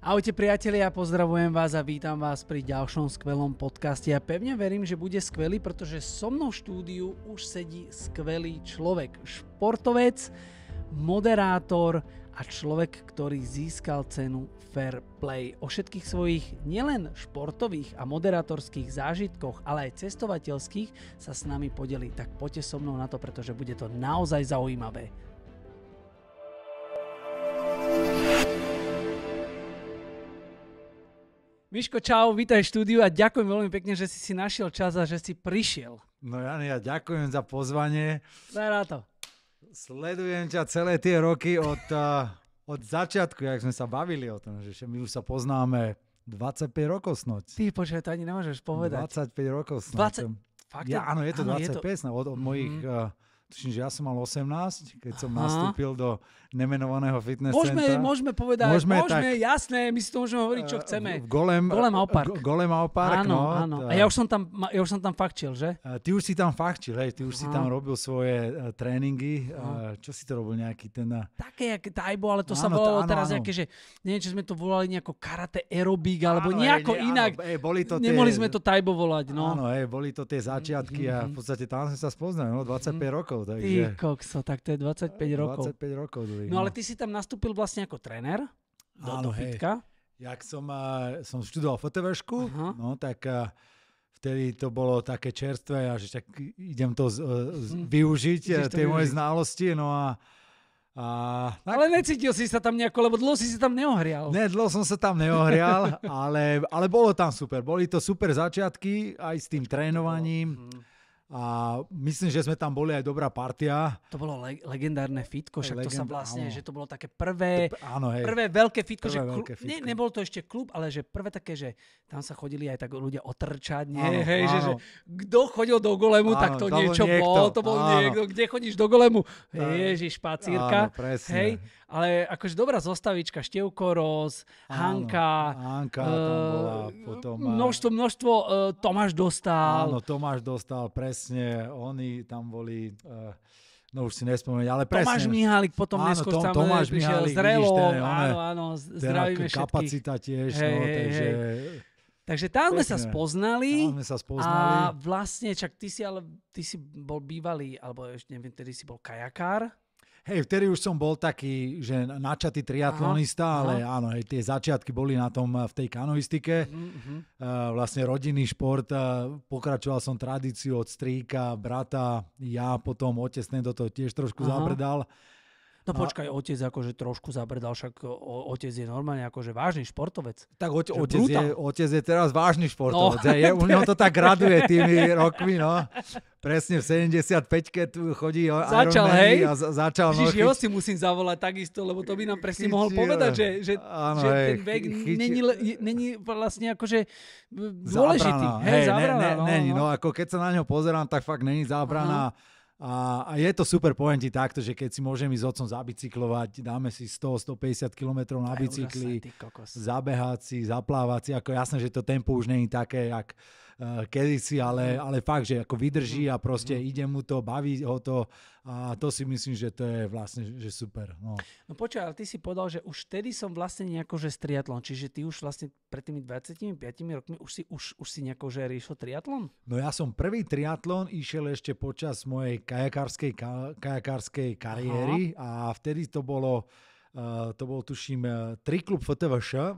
Ahojte priatelia, pozdravujem vás a vítam vás pri ďalšom skvelom podcaste. Ja pevne verím, že bude skvelý, pretože so mnou v štúdiu už sedí skvelý človek. Športovec, moderátor a človek, ktorý získal cenu Fair Play. O všetkých svojich nielen športových a moderátorských zážitkoch, ale aj cestovateľských sa s nami podelí. Tak poďte so mnou na to, pretože bude to naozaj zaujímavé. Miško, čau, vítaj v štúdiu a ďakujem veľmi pekne, že si našiel čas a že si prišiel. No Jani, ja ďakujem za pozvanie. Daj na to. Sledujem ťa celé tie roky od začiatku, jak sme sa bavili o tom, že my už sa poznáme 25 rokov snoď. Ty počkaj, to ani nemôžeš povedať. 25 rokov snoď. 20? Fakt? Ja, áno, je to áno, 25 od mojich... Tuším, že ja som mal 18, keď som nastúpil do nemenovaného fitness centra. Môžeme povedať, môžeme, jasné, my si to môžeme hovoriť, čo chceme. Golem Aupark, áno, no. Áno. A ja už som tam fakčil, že? Ty už si tam fakčil, hej, ty už si tam robil svoje tréningy. Čo si to robil nejaký ten... Také, jak tajbo, ale to sa volalo teraz nejaké, že neviem, či sme to volali nejako karate aerobik, alebo nejako inak. Nemohli sme to tajbo volať, no. Áno, boli to tie začiatky a v podstate tam sme sa spoznali, 25 rokov. Takže... Ty kokso, tak to je 25 rokov. 25 rokov. No ale ty si tam nastúpil vlastne ako tréner do fitka. Jak som študoval FTVšku, no tak vtedy to bolo také čerstvé a že tak idem to využiť, tie moje znalosti, no a tak. Ale necítil si sa tam nejako, lebo dlho si tam neohrial. Ne, dlho som sa tam neohrial, ale bolo tam super. Boli to super začiatky aj s tým trénovaním. A myslím, že sme tam boli aj dobrá partia. To bolo legendárne fitko, však to sa vlastne, že to bolo také prvé veľké fitko, nebol to ešte klub, ale že prvé také, že tam sa chodili aj tak ľudia otrčať, že kto chodil do golemu, tak to niečo bolo, to bol niekto, kde chodíš do golemu, ježiš, špacírka, hej. Ale akože dobrá zostavička, Števko Ross, Hanka, tam bola potom... Množstvo, Tomáš Dostal. Áno, Tomáš Dostal, presne, oni tam boli... No už si nespomenúť, ale presne. Tomáš Mihálik potom neskôr Tomáš prišiel Mihálik, s Relom, áno, zdravíme všetkých. Kapacita tiež, takže... Takže tam sme sa spoznali a vlastne, čak ty si bol bývalý, alebo ešte neviem, tedy si bol kajakár. Hej, vtedy už som bol taký, že načatý triatlonista, ale áno, hej, tie začiatky boli na tom v tej kanoistike. Vlastne rodinný šport, pokračoval som tradíciu od strýka, brata, ja potom otec do toho tiež trošku zabrdal. No počkaj, otec akože trošku zabrdal, však otec je normálne akože vážny športovec. Tak otec je teraz vážny športovec. No. U neho to tak graduje tými rokmi, no. Presne v 75-ke tu chodí Ironman a začal nohy. Jeho si musím zavolať takisto, lebo to by nám presne mohol povedať, že ten vek není vlastne akože dôležitý. Není, no ako keď sa na neho pozerám, tak fakt není zábrana. A je to super, poviem ti takto, že keď si môžem ísť s otcom zabicyklovať, dáme si 100-150 km na bicykli, zabehať si, zaplávať si, ako jasné, že to tempo už nie je také, jak kedysi, ale fakt, že ako vydrží a proste ide mu to, baví ho to a to si myslím, že to je vlastne že super. No počkaj, ale ty si povedal, že už vtedy som vlastne nejako že triatlon, čiže ty už vlastne pred tými 25 rokmi už si nejako že riešil triatlon? No ja som prvý triatlon išiel ešte počas mojej kajakárskej kariéry a vtedy to bol tuším Triklub FTVŠ,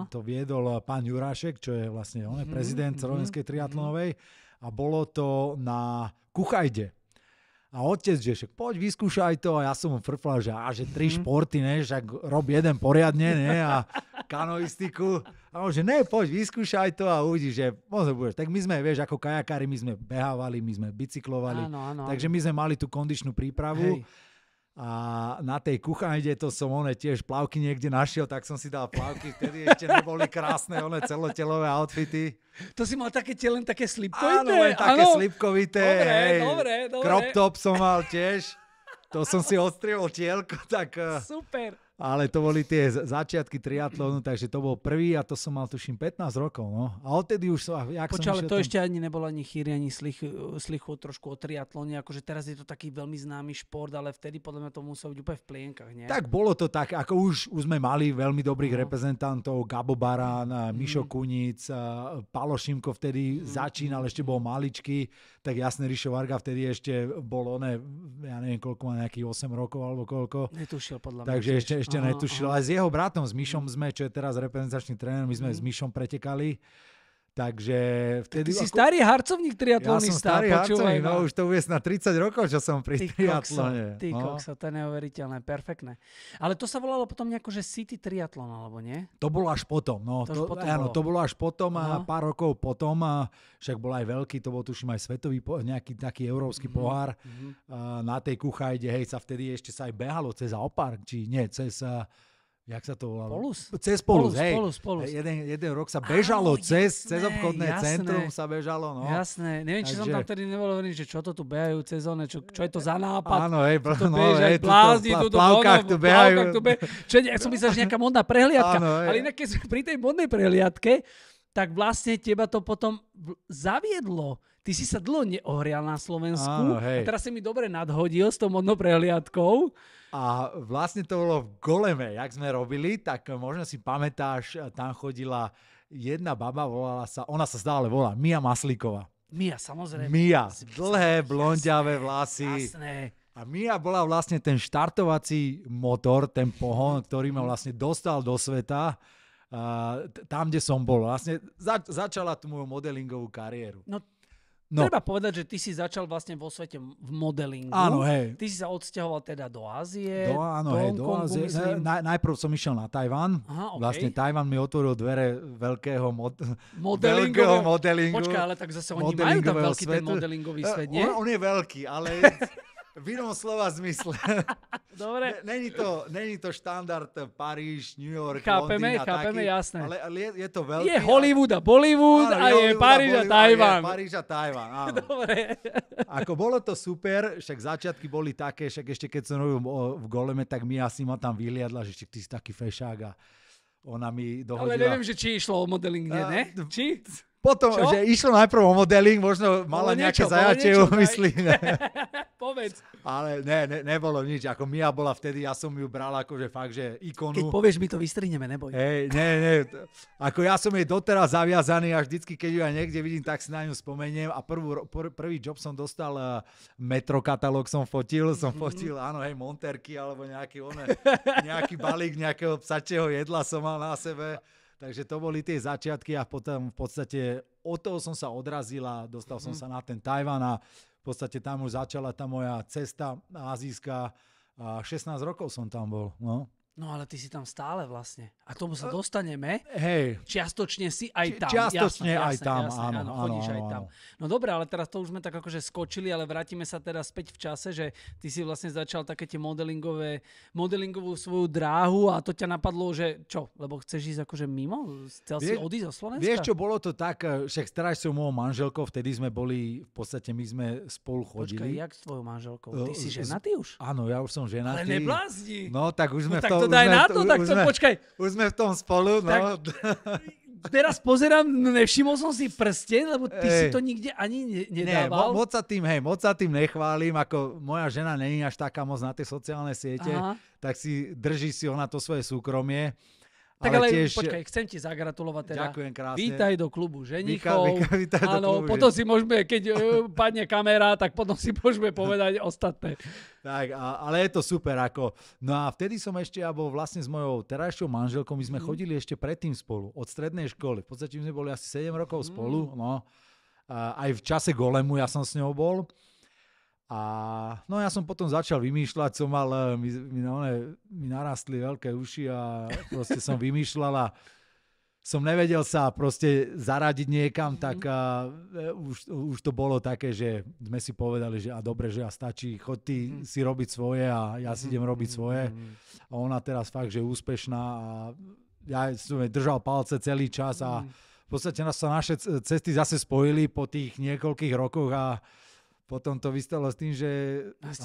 to viedol pán Jurášek, čo je vlastne prezident Slovenskej triatlonovej a bolo to na Kuchajde. A otec, že však poď vyskúšaj to a ja som mu frflal, že 3 športy, však rob jeden poriadne, a kanoistiku. A on, že poď vyskúšaj to a uvidíš, že možno budeš. Tak my sme, ako kajakári, my sme behávali, my sme bicyklovali, takže my sme mali tú kondičnú prípravu. Hej. A na tej Kuchajde to som tiež plavky niekde našiel, tak som si dal plavky, vtedy ešte neboli krásne celotelové outfity. To si mal také slipkovité? Áno, len také slipkovité. Dobre. Crop top som mal tiež. To som si odstriel tielko, tak... Super. Ale to boli tie začiatky triatlonu, takže to bol prvý a to som mal tuším 15 rokov. No. A odtedy už som... Ale to ešte ani nebol ani chýry, ani slichu trošku o triatlone, akože teraz je to taký veľmi známy šport, ale vtedy podľa mňa to muselo byť úplne v plienkach, nie? Tak bolo to tak, ako už sme mali veľmi dobrých reprezentantov, Gabo Barán, Mišo Kuníc, Palo Šimko vtedy začínal, ešte bol maličký, tak jasne Rišo Varga vtedy ešte bol ja neviem koľko má, nejakých 8 rokov alebo koľko. Netušil podľa mňa. Takže ešte netušil. Ale s jeho bratom, s Mišom sme, čo je teraz reprezentačný tréner, my sme s Mišom pretekali. Takže vtedy... Ty si starý harcovník triatlonista. Ja som starý harcovník, no už to bude na 30 rokov, čo som pri triatlone. Ty kokso, to je neuveriteľné, perfektné. Ale to sa volalo potom nejako, že City triatlon, alebo nie? To bolo až potom, no. To bolo až potom a pár rokov potom, a však bol aj veľký, to bol tuším aj svetový, nejaký taký európsky pohár. Na tej Kuchajde, hej, sa vtedy ešte sa aj behalo cez Alpark, či nie, cez... Jak sa to volalo? Cez Polus, hej. Polus. Jeden rok sa bežalo cez obchodné centrum sa bežalo, no. Jasné, neviem, či som tam vtedy nebol hovoriť, že čo to tu behajú cez one, čo je to za nápad. Áno, hej, blázni, v plavkách tu behajú. Ja som myslel, že nejaká modná prehliadka, ale inak keď sme pri tej modnej prehliadke, tak vlastne teba to potom zaviedlo. Ty si sa dlho neohrial na Slovensku a teraz si mi dobre nadhodil s tou modnou prehliadkou. A vlastne to bolo v Goleme, jak sme robili, tak možno si pamätáš, tam chodila jedna baba, ona sa stále volá Mia Maslíková. Mia, samozrejme. Mia, dlhé, blondiavé vlasy. Jasné. A Mia bola vlastne ten štartovací motor, ten pohon, ktorý ma vlastne dostal do sveta, tam, kde som bol. Vlastne začala tú moju modelingovú kariéru. No. Treba povedať, že ty si začal vlastne vo svete v modelingu. Áno, hej. Ty si sa odsťahoval teda do Ázie. Do Ázie. Najprv som išiel na Tajvan. Aha, okay. Vlastne Tajvan mi otvoril dvere veľkého modelingu. Počkaj, ale tak zase oni majú tam veľký ten modelingový svet, nie? On je veľký, ale v inom slova zmysle. Dobre. Není to štandard Paríž, New York, Chápeme, taký, jasné. Ale je to veľký. Je Hollywood a Bollywood a je Paríž a Tajvan. Paríž a Tajvan, áno. Dobre. Ako bolo to super, však začiatky boli také, však ešte keď som robil v Goleme, tak mi asi ma tam vyliadla, že ty si taký fešák a ona mi dohodila. Ale neviem, že či išlo o modeling, ne? Či? Potom, že išlo najprv o modeling, možno mala nejaké zajačie umysly. Povedz. Ale nebolo nič. Ako Mia bola vtedy, ja som ju bral akože fakt, že ikonu. Keď povieš, my to vystrihneme, neboj. Hej, nie. Ako ja som jej doteraz zaviazaný a vždycky, keď ju aj niekde vidím, tak si na ňu spomeniem. A prvý job som dostal, metro katalóg som fotil, áno, hej, monterky alebo nejaký balík nejakého psačieho jedla som mal na sebe. Takže to boli tie začiatky a potom v podstate od toho som sa odrazil a dostal som sa na ten Tajvan a v podstate tam už začala tá moja cesta azijská a 16 rokov som tam bol. No ale ty si tam stále vlastne. A tomu sa dostaneme. Hej. Čiastočne si aj tam. Čiastočne aj tam, áno. Chodíš aj tam. No dobre, ale teraz to už sme tak akože skočili, ale vrátime sa teraz späť v čase, že ty si vlastne začal také tie modelingovú svoju dráhu a to ťa napadlo, že čo? Lebo chceš ísť akože mimo? Chcel si odísť zo Slovenska? Vieš čo, bolo to tak, však teraz som mojou manželkou, vtedy sme boli, v podstate my sme spolu chodili. Počkaj, jak s tvojou manželkou? Ty si ženatý už? Áno, ja už som ženatý. Ale neblázni. No tak už sme v tom... To daj na to, tak to počkaj. Už sme v tom spolu, no. Teraz pozerám, nevšimol som si prsten, lebo ty si to nikde ani nedával. Moc sa tým nechválim, ako moja žena není až taká moc na tie sociálne siete, tak drží si ona to svoje súkromie. Tak ale tiež... počkaj, chcem ti zagratulovať teda. Ďakujem krásne. Vítaj do klubu ženichov. Vítaj do klubu. Potom si môžeme, keď padne kamera, tak potom si môžeme povedať ostatné. Tak, ale je to super. No a vtedy som ešte, ja bol vlastne s mojou terajšou manželkou, my sme chodili ešte predtým spolu, od strednej školy. V podstate my sme boli asi 7 rokov spolu. No. Aj v čase Golemu ja som s ňou bol. A no ja som potom začal vymýšľať, mi narastli veľké uši a proste som vymýšľal a som nevedel sa proste zaradiť niekam, tak už to bolo také, že sme si povedali, že dobre, že stačí, choď ty si robiť svoje a ja si idem robiť svoje. A ona teraz fakt, že je úspešná a ja som jej držal palce celý čas a v podstate sa naše cesty zase spojili po tých niekoľkých rokoch a potom to vystalo s tým, že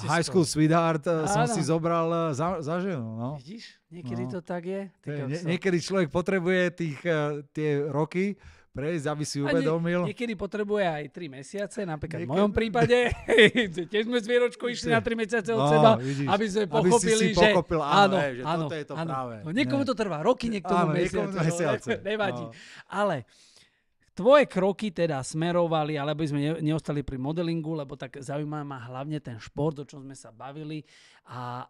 High School Sweetheart som si zobral za ženu. No. Vidíš? Niekedy to tak je. Niekedy človek potrebuje tie roky prejsť, aby si uvedomil. Niekedy potrebuje aj 3 mesiace, napríklad v mojom prípade. Tiež sme s Vieročkou išli na 3 mesiace od seba, vidíš, aby sme pochopili, že áno, že toto je to práve. No, niekomu to trvá roky, niektomu mesiace. Nevadí. Ale tvoje kroky teda smerovali, alebo sme neostali pri modelingu, lebo tak zaujíma ma hlavne ten šport, o čom sme sa bavili a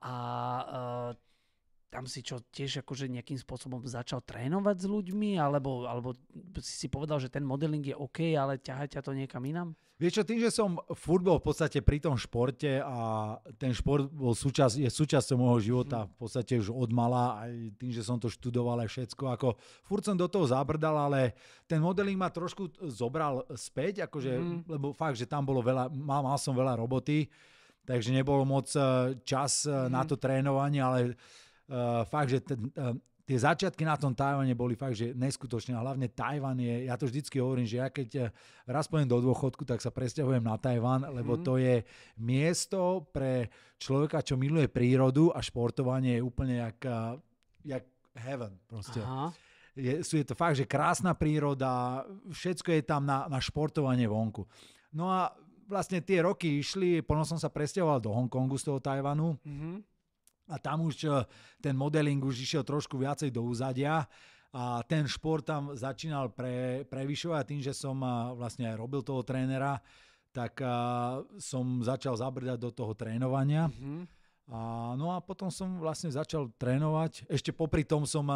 tam si čo tiež akože nejakým spôsobom začal trénovať s ľuďmi, alebo si povedal, že ten modeling je OK, ale ťahá ťa to niekam inám? Vieš čo, tým, že som furt bol v podstate pri tom športe a ten šport je súčasťou môjho života v podstate už od mala, aj tým, že som to študoval aj všetko, ako furt som do toho zabrdal, ale ten modeling ma trošku zobral späť, akože, lebo fakt, že tam bolo veľa, mal som veľa roboty, takže nebolo moc čas na to trénovanie, ale fakt, že tie začiatky na tom Tajvane boli fakt, že neskutočné. A hlavne Tajvan je, ja to vždycky hovorím, že ja keď raz pôjdem do dôchodku, tak sa presťahujem na Tajvan, lebo to je miesto pre človeka, čo miluje prírodu a športovanie je úplne jak heaven proste. Je to fakt, že krásna príroda, všetko je tam na športovanie vonku. No a vlastne tie roky išli, potom som sa presťahoval do Hongkongu z toho Tajvanu. A tam už ten modeling už išiel trošku viacej do úzadia a ten šport tam začínal prevyšovať tým, že som vlastne aj robil toho trénera, tak som začal zabrdať do toho trénovania. No a potom som vlastne začal trénovať. Ešte popri tom som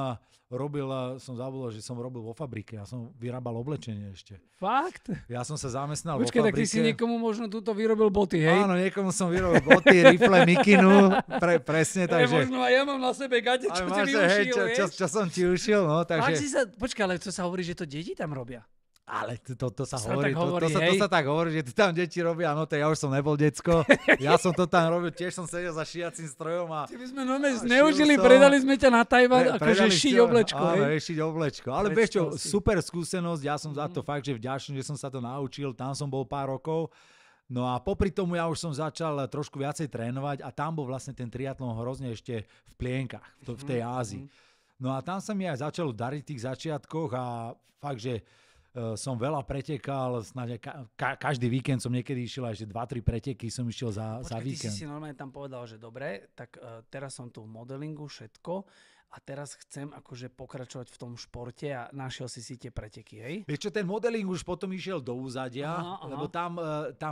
zabudol, že som robil vo fabrike. Ja som vyrábal oblečenie ešte. Fakt? Ja som sa zamestnal vo fabrike. Počkaj, tak ty si niekomu možno túto vyrobil boty, hej? Áno, niekomu som vyrobil boty, rifle, mikinu, presne, takže... Možno aj ja mám na sebe gate, čo ti vyušil, čo som ti ušiel, no, takže... Počkaj, ale čo sa hovorí, že to deti tam robia? Ale to sa hovorí, to sa tak hovorí, že tam deti robia, no to ja už som nebol decko, ja som to tam robil, tiež som sedel za šiacím strojom a... Ty by sme zneužili, predali sme ťa na Tajvan, akože šiť oblečko, áno, šiť oblečko, ale vieš čo, super skúsenosť, ja som za to fakt, že vďačný, že som sa to naučil, tam som bol pár rokov, no a popri tomu ja už som začal trošku viacej trénovať a tam bol vlastne ten triatlon hrozne ešte v plienkach, v tej Ázii. No a tam sa mi aj začalo dariť v tých začiatkoch a fakt, že som veľa pretekal, snáď každý víkend som niekedy išiel aj, že 2-3 preteky som išiel za víkend. Ty si normálne tam povedal, že dobre, tak teraz som tu v modelingu, všetko a teraz chcem akože pokračovať v tom športe a našiel si tie preteky, hej? Vieš čo, ten modeling už potom išiel do úzadia, lebo tam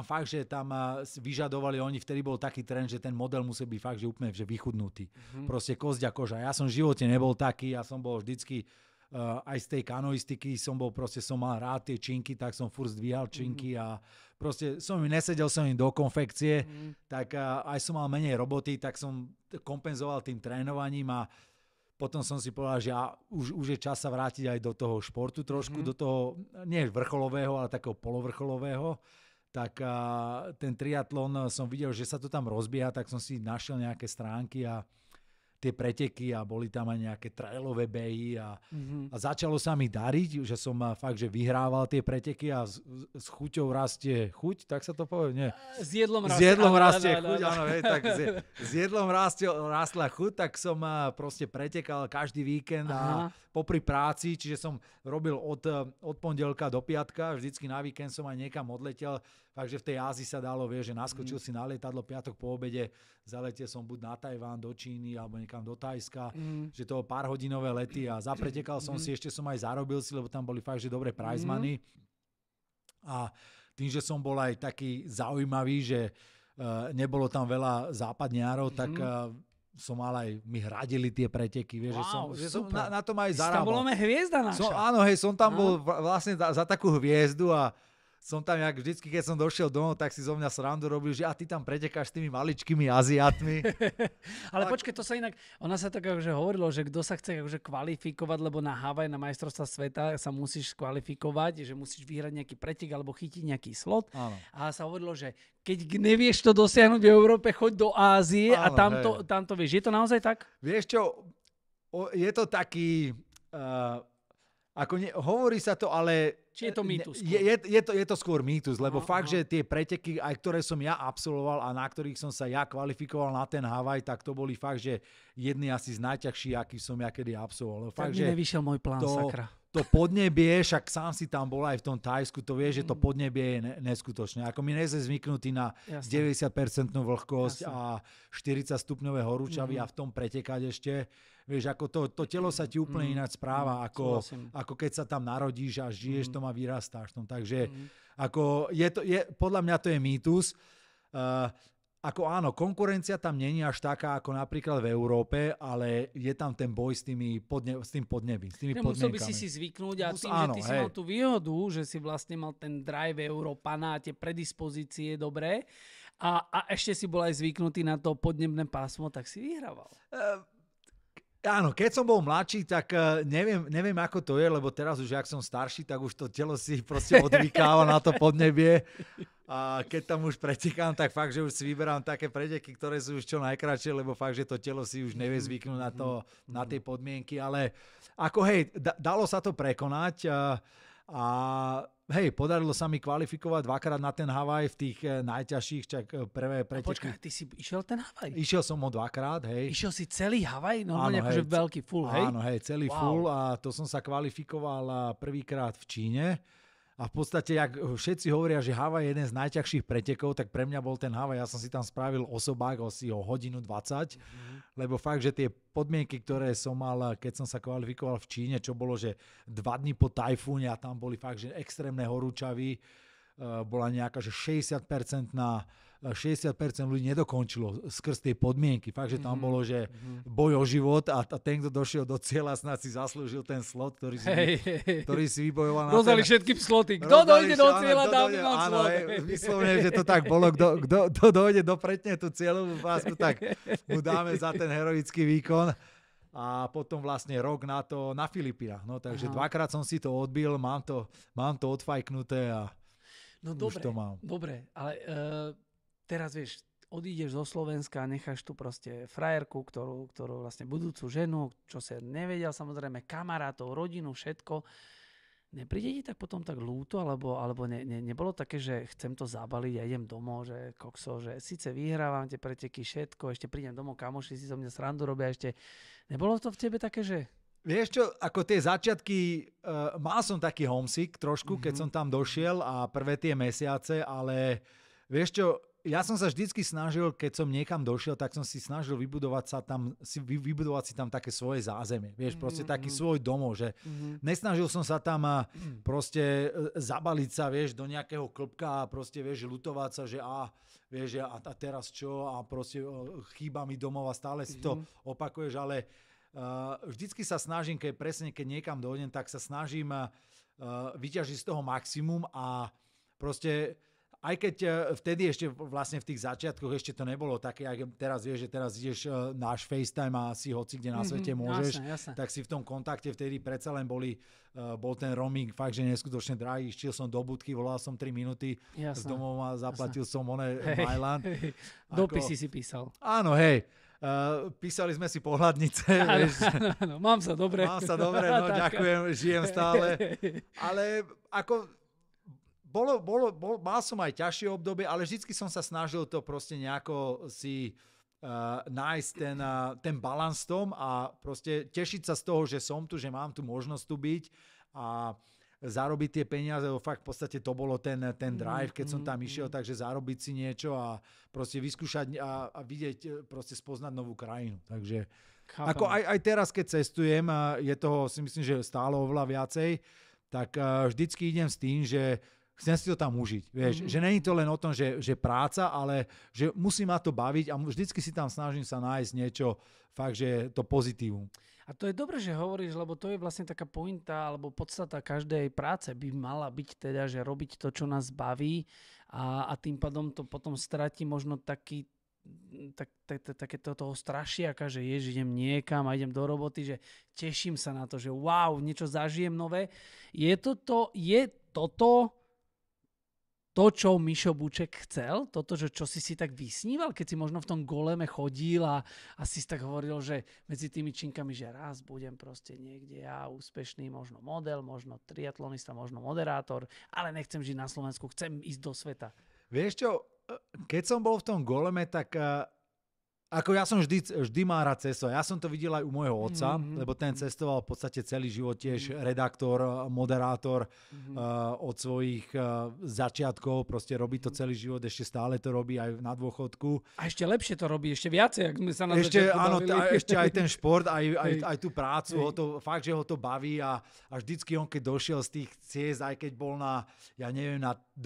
fakt, že tam vyžadovali oni, vtedy bol taký trend, že ten model musí byť fakt, že úplne že vychudnutý. Proste kosť a koža. Ja som v živote nebol taký, ja som bol vždycky aj z tej kanoistiky som mal rád tie činky, tak som furt zdvíhal činky a proste nesedel som im do konfekcie, tak aj som mal menej roboty, tak som kompenzoval tým trénovaním a potom som si povedal, že už je čas sa vrátiť aj do toho športu trošku, do toho nie vrcholového, ale takého polovrcholového. Tak ten triatlon som videl, že sa to tam rozbieha, tak som si našiel nejaké stránky a tie preteky a boli tam aj nejaké trailové behy a začalo sa mi dariť, že som fakt, že vyhrával tie preteky a s chuťou rastie chuť, tak sa to povie, nie? S jedlom rastie chuť, áno, hej, tak s jedlom rastla chuť, tak som proste pretekal každý víkend a popri práci, čiže som robil od pondelka do piatka, vždycky na víkend som aj niekam odletel, takže v tej Ázii sa dalo, vieš, že naskočil si na lietadlo piatok po obede, zaletel som buď na Tajván, do Číny, alebo niekam do Thajska, že to pár hodinové lety a zapretekal som si, ešte som aj zarobil si, lebo tam boli fakt, že dobré prize money. A tým, že som bol aj taký zaujímavý, že nebolo tam veľa západniárov, tak som mal aj, mi hradili tie preteky, vieš, že som na tom aj zarábal. Tam bola hviezda naša. Áno, hej, som tam bol vlastne za takú hviezdu a som tam, jak vždycky, keď som došiel domov, tak si zo mňa srandu robil, že ty tam pretekáš s tými maličkými Aziatmi. Ale počkej, to sa inak, ona sa tak akože hovorilo, že kto sa chce akože kvalifikovať, lebo na Havaj, na majstrovstvá sveta sa musíš kvalifikovať, že musíš vyhrať nejaký pretek alebo chytiť nejaký slot. Áno. A sa hovorilo, že keď nevieš to dosiahnuť v Európe, choď do Ázie a tamto vieš. Je to naozaj tak? Vieš čo, je to taký... Hovorí sa to, ale... Či je to mýtus? Je to skôr mýtus, lebo fakt, že tie preteky, aj ktoré som ja absolvoval a na ktorých som sa ja kvalifikoval na ten Havaj, tak to boli fakt, že jedni asi z najťažších, aký som ja kedy absolvoval. Tak mi nevyšiel môj plán, sakra. To podnebie, však sám si tam bol aj v tom Thajsku, to vieš, že to podnebie je neskutočné. Ako my nie sme zvyknutí na 90% vlhkosť a 40 stupňové horúčavy a v tom pretekať ešte. Vieš, ako to telo sa ti úplne ináč správa, ako keď sa tam narodíš a žiješ tom a vyrastáš tom. Takže ako podľa mňa to je mýtus. Ako áno, konkurencia tam není až taká ako napríklad v Európe, ale je tam ten boj s tým podnebím, s tými podmienkami. Musel by si zvyknúť a tým, že ty si mal tú výhodu, že si vlastne mal ten drive Európana a tie predispozície dobré a ešte si bol aj zvyknutý na to podnebné pásmo, tak si vyhrával. Áno, keď som bol mladší, tak neviem ako to je, lebo teraz už, ak som starší, tak už to telo si proste odvykáva na to podnebie. A keď tam už pretekám, tak fakt, že už si vyberám také preteky, ktoré sú už čo najkratšie, lebo fakt, že to telo si už nevie zvyknúť na tie podmienky. Ale ako dalo sa to prekonať a podarilo sa mi kvalifikovať dvakrát na ten Havaj v tých najťažších, prvé preteky. Počkaj, ty si išiel ten Havaj? Išiel som ho dvakrát, Išiel si celý Havaj? Normálne akože veľký full, hej? Áno, celý full a to som sa kvalifikoval prvýkrát v Číne. A v podstate, jak všetci hovoria, že Havaj je jeden z najťažších pretekov, tak pre mňa bol ten Havaj. Ja som si tam spravil osobák asi o 1:20, lebo fakt, že tie podmienky, ktoré som mal, keď som sa kvalifikoval v Číne, čo bolo, že 2 dni po tajfúne a tam boli fakt, že extrémne horúčavy, bola nejaká, že 60% ľudí nedokončilo skrz tie podmienky. Fakt, že tam bolo, že boj o život a ten, kto došiel do cieľa, snad si zaslúžil ten slot, ktorý si vybojoval. Rozdali všetky sloty. Kto dojde do cieľa, dám slot. Vyslovene, že to tak bolo. Kto dojde do tú cieľovú pásku, tak mu dáme za ten heroický výkon. A potom vlastne rok na to na Filipínach. No, takže dvakrát som si to odbil, mám to odfajknuté a už to mám. Dobre, ale teraz vieš, odídeš zo Slovenska a necháš tu proste frajerku, ktorú vlastne budúcu ženu, čo sa nevedel, samozrejme kamarátov, rodinu, všetko. Nepríde ti tak potom tak ľúto, alebo nebolo také, že chcem to zabaliť a idem domov, že kokso, že síce vyhrávam tie preteky, všetko, ešte prídem domov, kamoši si so mňa srandu robia ešte. Nebolo to v tebe také, že... Vieš čo, ako tie začiatky, mal som taký homesick trošku, keď som tam došiel a prvé tie mesiace, ale vieš čo, ja som sa vždycky snažil, keď som niekam došiel, tak som si snažil vybudovať si tam také svoje zázemie. Vieš, proste taký svoj domov, že nesnažil som sa tam proste zabaliť sa, vieš, do nejakého klbka a proste, vieš, ľutovať sa, že vieš, a teraz čo a proste chýba mi domov a stále si to opakuješ, ale vždycky sa snažím, keď niekam dojdem, tak sa snažím vyťažiť z toho maximum a proste aj keď vtedy ešte vlastne v tých začiatkoch ešte to nebolo také, ako teraz vieš, že teraz ideš náš FaceTime a si hoci kde na svete môžeš, jasne. Tak si v tom kontakte vtedy predsa len bol ten roaming fakt, že neskutočne drahý. Išiel som do budky, volal som 3 minúty z domov a zaplatil som Mailand. Dopisy si písal. Áno, písali sme si pohľadnice. Áno, mám sa dobre. No ďakujem, žijem stále. Ale ako... Mal som aj ťažšie obdobie, ale vždycky som sa snažil to proste nejako si nájsť ten balans tom a proste tešiť sa z toho, že som tu, že mám tu možnosť tu byť a zarobiť tie peniaze, fakt v podstate to bolo ten drive, keď som tam išiel, takže zarobiť si niečo a proste vyskúšať a vidieť, proste spoznať novú krajinu. Takže ako aj teraz, keď cestujem, je toho si myslím, že stále oveľa viacej, tak vždycky idem s tým, že chcem si to tam užiť. Vieš, že není to len o tom, že práca, ale že musí ma to baviť a vždycky si tam snažím sa nájsť niečo fakt, že to pozitívum. A to je dobré, že hovoríš, lebo to je vlastne taká pointa alebo podstata každej práce by mala byť teda, že robiť to, čo nás baví a tým pádom to potom stratí možno takéto toho strašiaka, že idem niekam a idem do roboty, že teším sa na to, že wow, niečo zažijem nové. Je toto to, čo Mišo Buček chcel, toto, že čo si tak vysníval, keď si možno v tom goleme chodil a si tak hovoril, že medzi tými činkami, že raz budem proste niekde ja úspešný, možno model, možno triatlonista, možno moderátor, ale nechcem žiť na Slovensku, chcem ísť do sveta. Vieš čo, keď som bol v tom goleme, tak ako ja som vždy mal rád cestovať. Ja som to videl aj u môjho otca, lebo ten cestoval v podstate celý život tiež redaktor, moderátor od svojich začiatkov. Proste robí to celý život, ešte stále to robí aj na dôchodku. A ešte lepšie to robí, ešte viacej, ak sme sa na ešte, začiatku áno, bavili. ešte aj ten šport, aj tú prácu, fakt, že ho to baví a vždycky on, keď došiel z tých ciest, aj keď bol na 20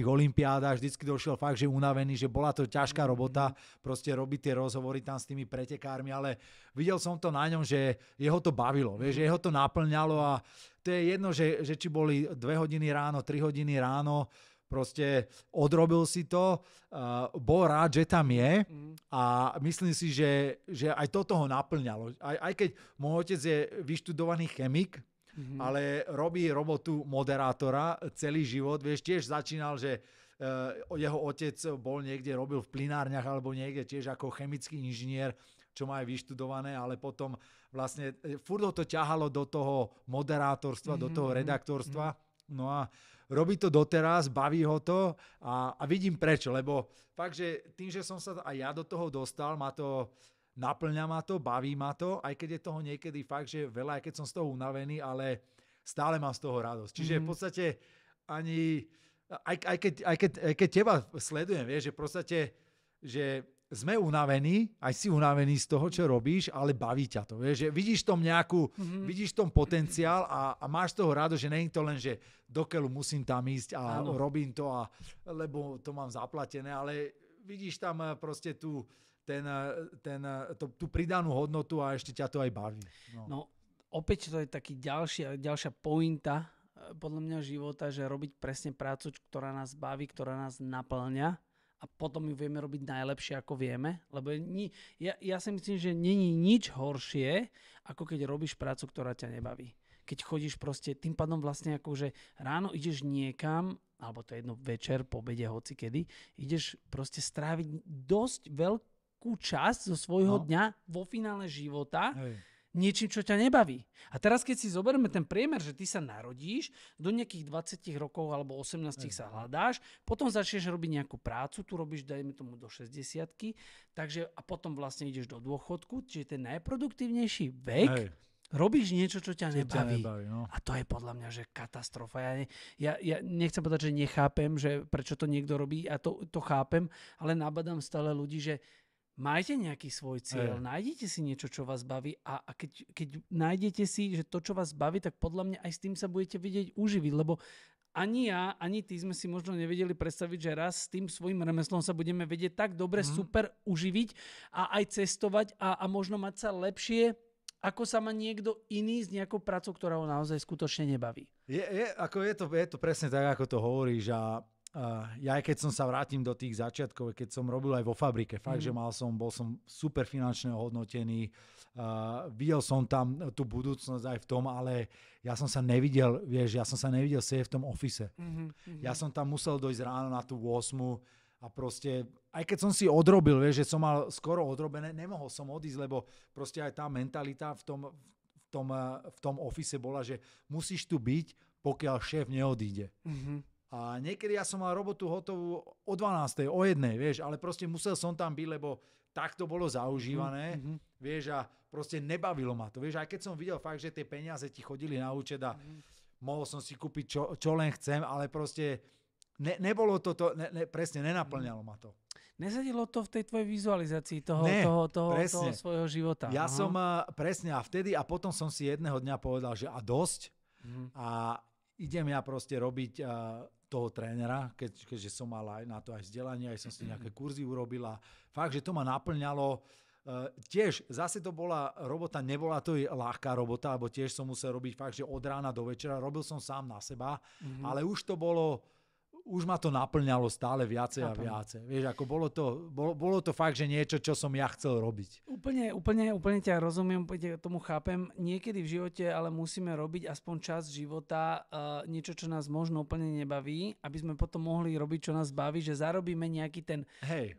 olympiádach, vždycky došiel fakt, že unavený, že bola to ťažká robota, proste robiť tie rozhovory tam s tými pretekármi, ale videl som to na ňom, že jeho to bavilo, vieš, že jeho to naplňalo a to je jedno, že či boli 2 hodiny ráno, 3 hodiny ráno, proste odrobil si to, bol rád, že tam je a myslím si, že aj toto ho naplňalo. Aj keď môj otec je vyštudovaný chemik, ale robí robotu moderátora celý život, vieš, tiež začínal, že jeho otec bol niekde, robil v plinárniach alebo niekde tiež ako chemický inžinier, čo má aj vyštudované, ale potom vlastne furt ho to ťahalo do toho moderátorstva, do toho redaktorstva. No a robí to doteraz, baví ho to a vidím prečo, lebo fakt, že tým, že som sa aj ja do toho dostal, naplňa ma to, baví ma to, aj keď je toho niekedy fakt, že veľa, aj keď som z toho unavený, ale stále mám z toho radosť. Čiže v podstate ani... Aj keď teba sledujem, vieš, že v podstate, že sme unavení, aj si unavený z toho, čo robíš, ale baví ťa to, vieš, že vidíš tom vidíš tom potenciál a máš z toho rado, že nie je to len, že do keľu musím tam ísť a robím to, lebo to mám zaplatené, ale vidíš tam proste tú pridanú hodnotu a ešte ťa to aj baví. No opäť to je taký ďalšia pointa podľa mňa života, že robiť presne prácu, ktorá nás baví, ktorá nás naplňa a potom ju vieme robiť najlepšie, ako vieme. Lebo ja si myslím, že není nič horšie, ako keď robíš prácu, ktorá ťa nebaví. Keď chodíš proste, tým pádom vlastne akože ráno ideš niekam, alebo to je jedno večer, po obede, hoci kedy, ideš proste stráviť dosť veľkú časť zo svojho dňa vo finále života, niečím, čo ťa nebaví. A teraz, keď si zoberieme ten priemer, že ty sa narodíš, do nejakých 20 rokov alebo 18 sa hľadáš, potom začneš robiť nejakú prácu, tu robíš, dajme tomu, do 60-ky, takže a potom vlastne ideš do dôchodku, čiže ten najproduktívnejší vek, robíš niečo, čo ťa nebaví. A to je podľa mňa, že katastrofa. Ja nechcem povedať, že nechápem, že prečo to niekto robí, a to chápem, ale nabadám stále ľudí, že majte nejaký svoj cieľ, nájdete si niečo, čo vás baví a keď nájdete si, že to, čo vás baví, tak podľa mňa aj s tým sa budete vedieť uživiť, lebo ani ja, ani ty sme si možno nevedeli predstaviť, že raz s tým svojím remeslom sa budeme vedieť tak dobre, super uživiť a aj cestovať a možno mať sa lepšie, ako sa má niekto iný s nejakou prácou, ktorá ho naozaj skutočne nebaví. Je to presne tak, ako to hovoríš a ja aj keď som sa vrátim do tých začiatkov, keď som robil aj vo fabrike, fakt, že bol som super finančne ohodnotený, videl som tam tú budúcnosť aj v tom, ale ja som sa nevidel sedieť v tom office. Ja som tam musel dojsť ráno na tú 8 a proste, aj keď som si odrobil, že som mal skoro odrobené, nemohol som odísť, lebo proste aj tá mentalita v tom office bola, že musíš tu byť, pokiaľ šéf neodíde. A niekedy ja som mal robotu hotovú o 12, o 1, vieš, ale proste musel som tam byť, lebo tak to bolo zaužívané, vieš, a proste nebavilo ma to, vieš, aj keď som videl fakt, že tie peniaze ti chodili na účet a mohol som si kúpiť čo len chcem, ale proste nebolo to, presne nenaplňalo ma to. Nesadilo to v tej tvojej vizualizácii toho svojho života. Ja som presne a vtedy a potom som si jedného dňa povedal, že a dosť a idem ja proste robiť toho trénera, keďže som mal aj na to aj vzdelanie, aj som si nejaké kurzy urobil a fakt, že to ma naplňalo. Tiež zase to bola robota, nebola to ľahká robota, lebo tiež som musel robiť fakt, že od rána do večera, robil som sám na seba, ale už už ma to naplňalo stále viacej a viacej. Vieš, ako bolo to fakt, že niečo, čo som ja chcel robiť. Úplne ťa rozumiem, tomu chápem. Niekedy v živote ale musíme robiť aspoň časť života niečo, čo nás možno úplne nebaví, aby sme potom mohli robiť, čo nás baví, že zarobíme nejaký ten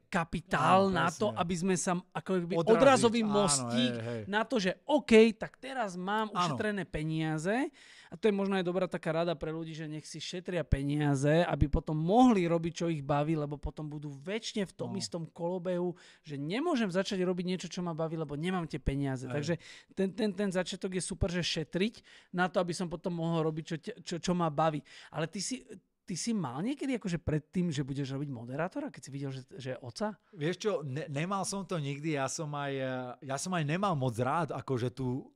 kapitál na to, aby sme sa ako odrazový mostík na to, že OK, tak teraz mám ušetrené peniaze. A to je možno aj dobrá taká rada pre ľudí, že nech si šetria peniaze, aby potom mohli robiť, čo ich baví, lebo potom budú väčšine v tom istom kolobehu, že nemôžem začať robiť niečo, čo ma baví, lebo nemám tie peniaze. Takže ten začiatok je super, že šetriť na to, aby som potom mohol robiť, čo ma baví. Ale ty si mal niekedy akože predtým, že budeš robiť moderátora, keď si videl, že oca? Vieš čo, nemal som to nikdy, ja som aj nemal moc rád, akože to,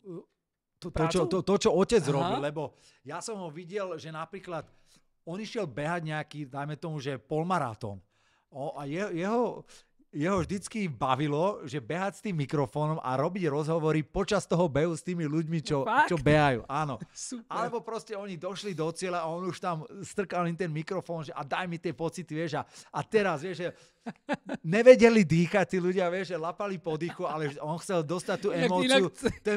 čo otec robil, lebo ja som ho videl, že napríklad on išiel behať nejaký, dajme tomu, že polmaratón. A jeho vždycky bavilo, že behať s tým mikrofónom a robiť rozhovory počas toho behu s tými ľuďmi, čo behajú. Áno. Super. Alebo proste oni došli do cieľa a on už tam strkal im ten mikrofón, že a daj mi tie pocity, vieš, a teraz, vieš, že nevedeli dýchať tí ľudia, vieš, že lapali po dýchu, ale on chcel dostať tú emóciu.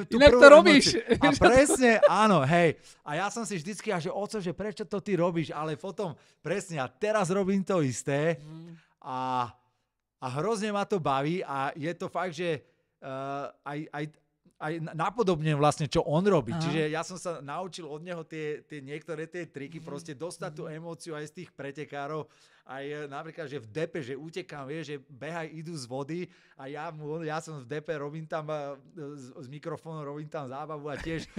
Inak to robíš. A presne, áno, hej. A ja som si vždycky, že oco, že prečo to ty robíš, ale potom presne, a teraz robím to isté a hrozne ma to baví a je to fakt, že aj napodobne vlastne, čo on robí. Čiže ja som sa naučil od neho niektoré tie triky, proste dostať tú emóciu aj z tých pretekárov. Aj napríklad, že v depe, že utekám, vieš, že behaj, idú z vody a ja som v depe, robím tam z mikrofónu, robím tam zábavu a tiež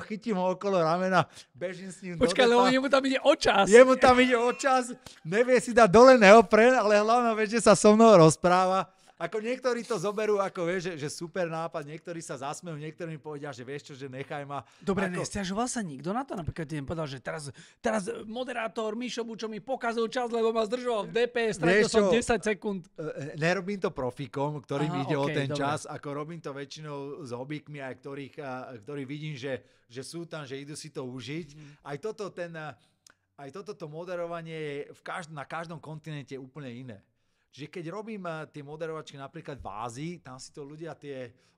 chytím ho okolo ramena, bežím s ním do depa. Počkaj, lebo jemu tam ide o čas. Jemu tam ide o čas, nevie si dať dole neopren, ale hlavne, vieš, že sa so mnou rozpráva. Ako niektorí to zoberú, ako vieš, že super nápad, niektorí sa zasmejú, niektorí mi povedia, že vieš čo, že nechaj ma. Dobre, nesťažoval sa nikto na to? Napríklad ti povedal, že teraz moderátor Mišo Bučo mi pokazil čas, lebo ma zdržoval v DP, stratil som 10 sekúnd. Nerobím to profíkom, ktorým ide o ten čas, ako robím to väčšinou s hobíkmi, aj ktorí vidím, že sú tam, že idú si to užiť. Aj toto moderovanie je na každom kontinente úplne iné. Že keď robím tie moderovačky napríklad v Ázii, tam si to ľudia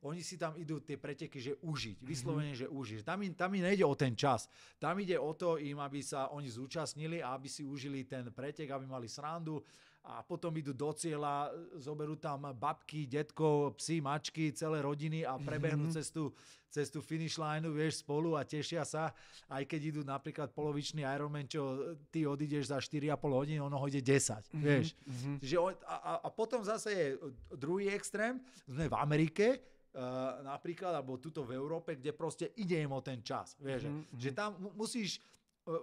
oni si tam idú tie preteky, že užiť, vyslovene, že užiť. Tam im nejde o ten čas. Tam ide o to aby sa oni zúčastnili a aby si užili ten pretek, aby mali srandu a potom idú do cieľa, zoberú tam babky, detkov, psi, mačky, celé rodiny a prebehnú cez tú finish line, vieš, spolu a tešia sa. Aj keď idú napríklad polovičný Ironman, čo ty odídeš za 4,5 hodiny, ono ho ide 10, vieš. A potom zase je druhý extrém, sme v Amerike, napríklad, alebo tuto v Európe, kde proste ide im o ten čas, vieš. Že tam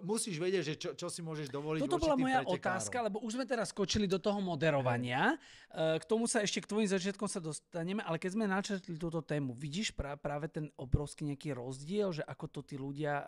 musíš vedieť, že čo si môžeš dovoliť. Toto bola moja otázka, lebo už sme teraz skočili do toho moderovania. K tomu sa ešte k tvojim začiatkom sa dostaneme, ale keď sme načrtli túto tému, vidíš práve ten obrovský nejaký rozdiel, že ako to tí ľudia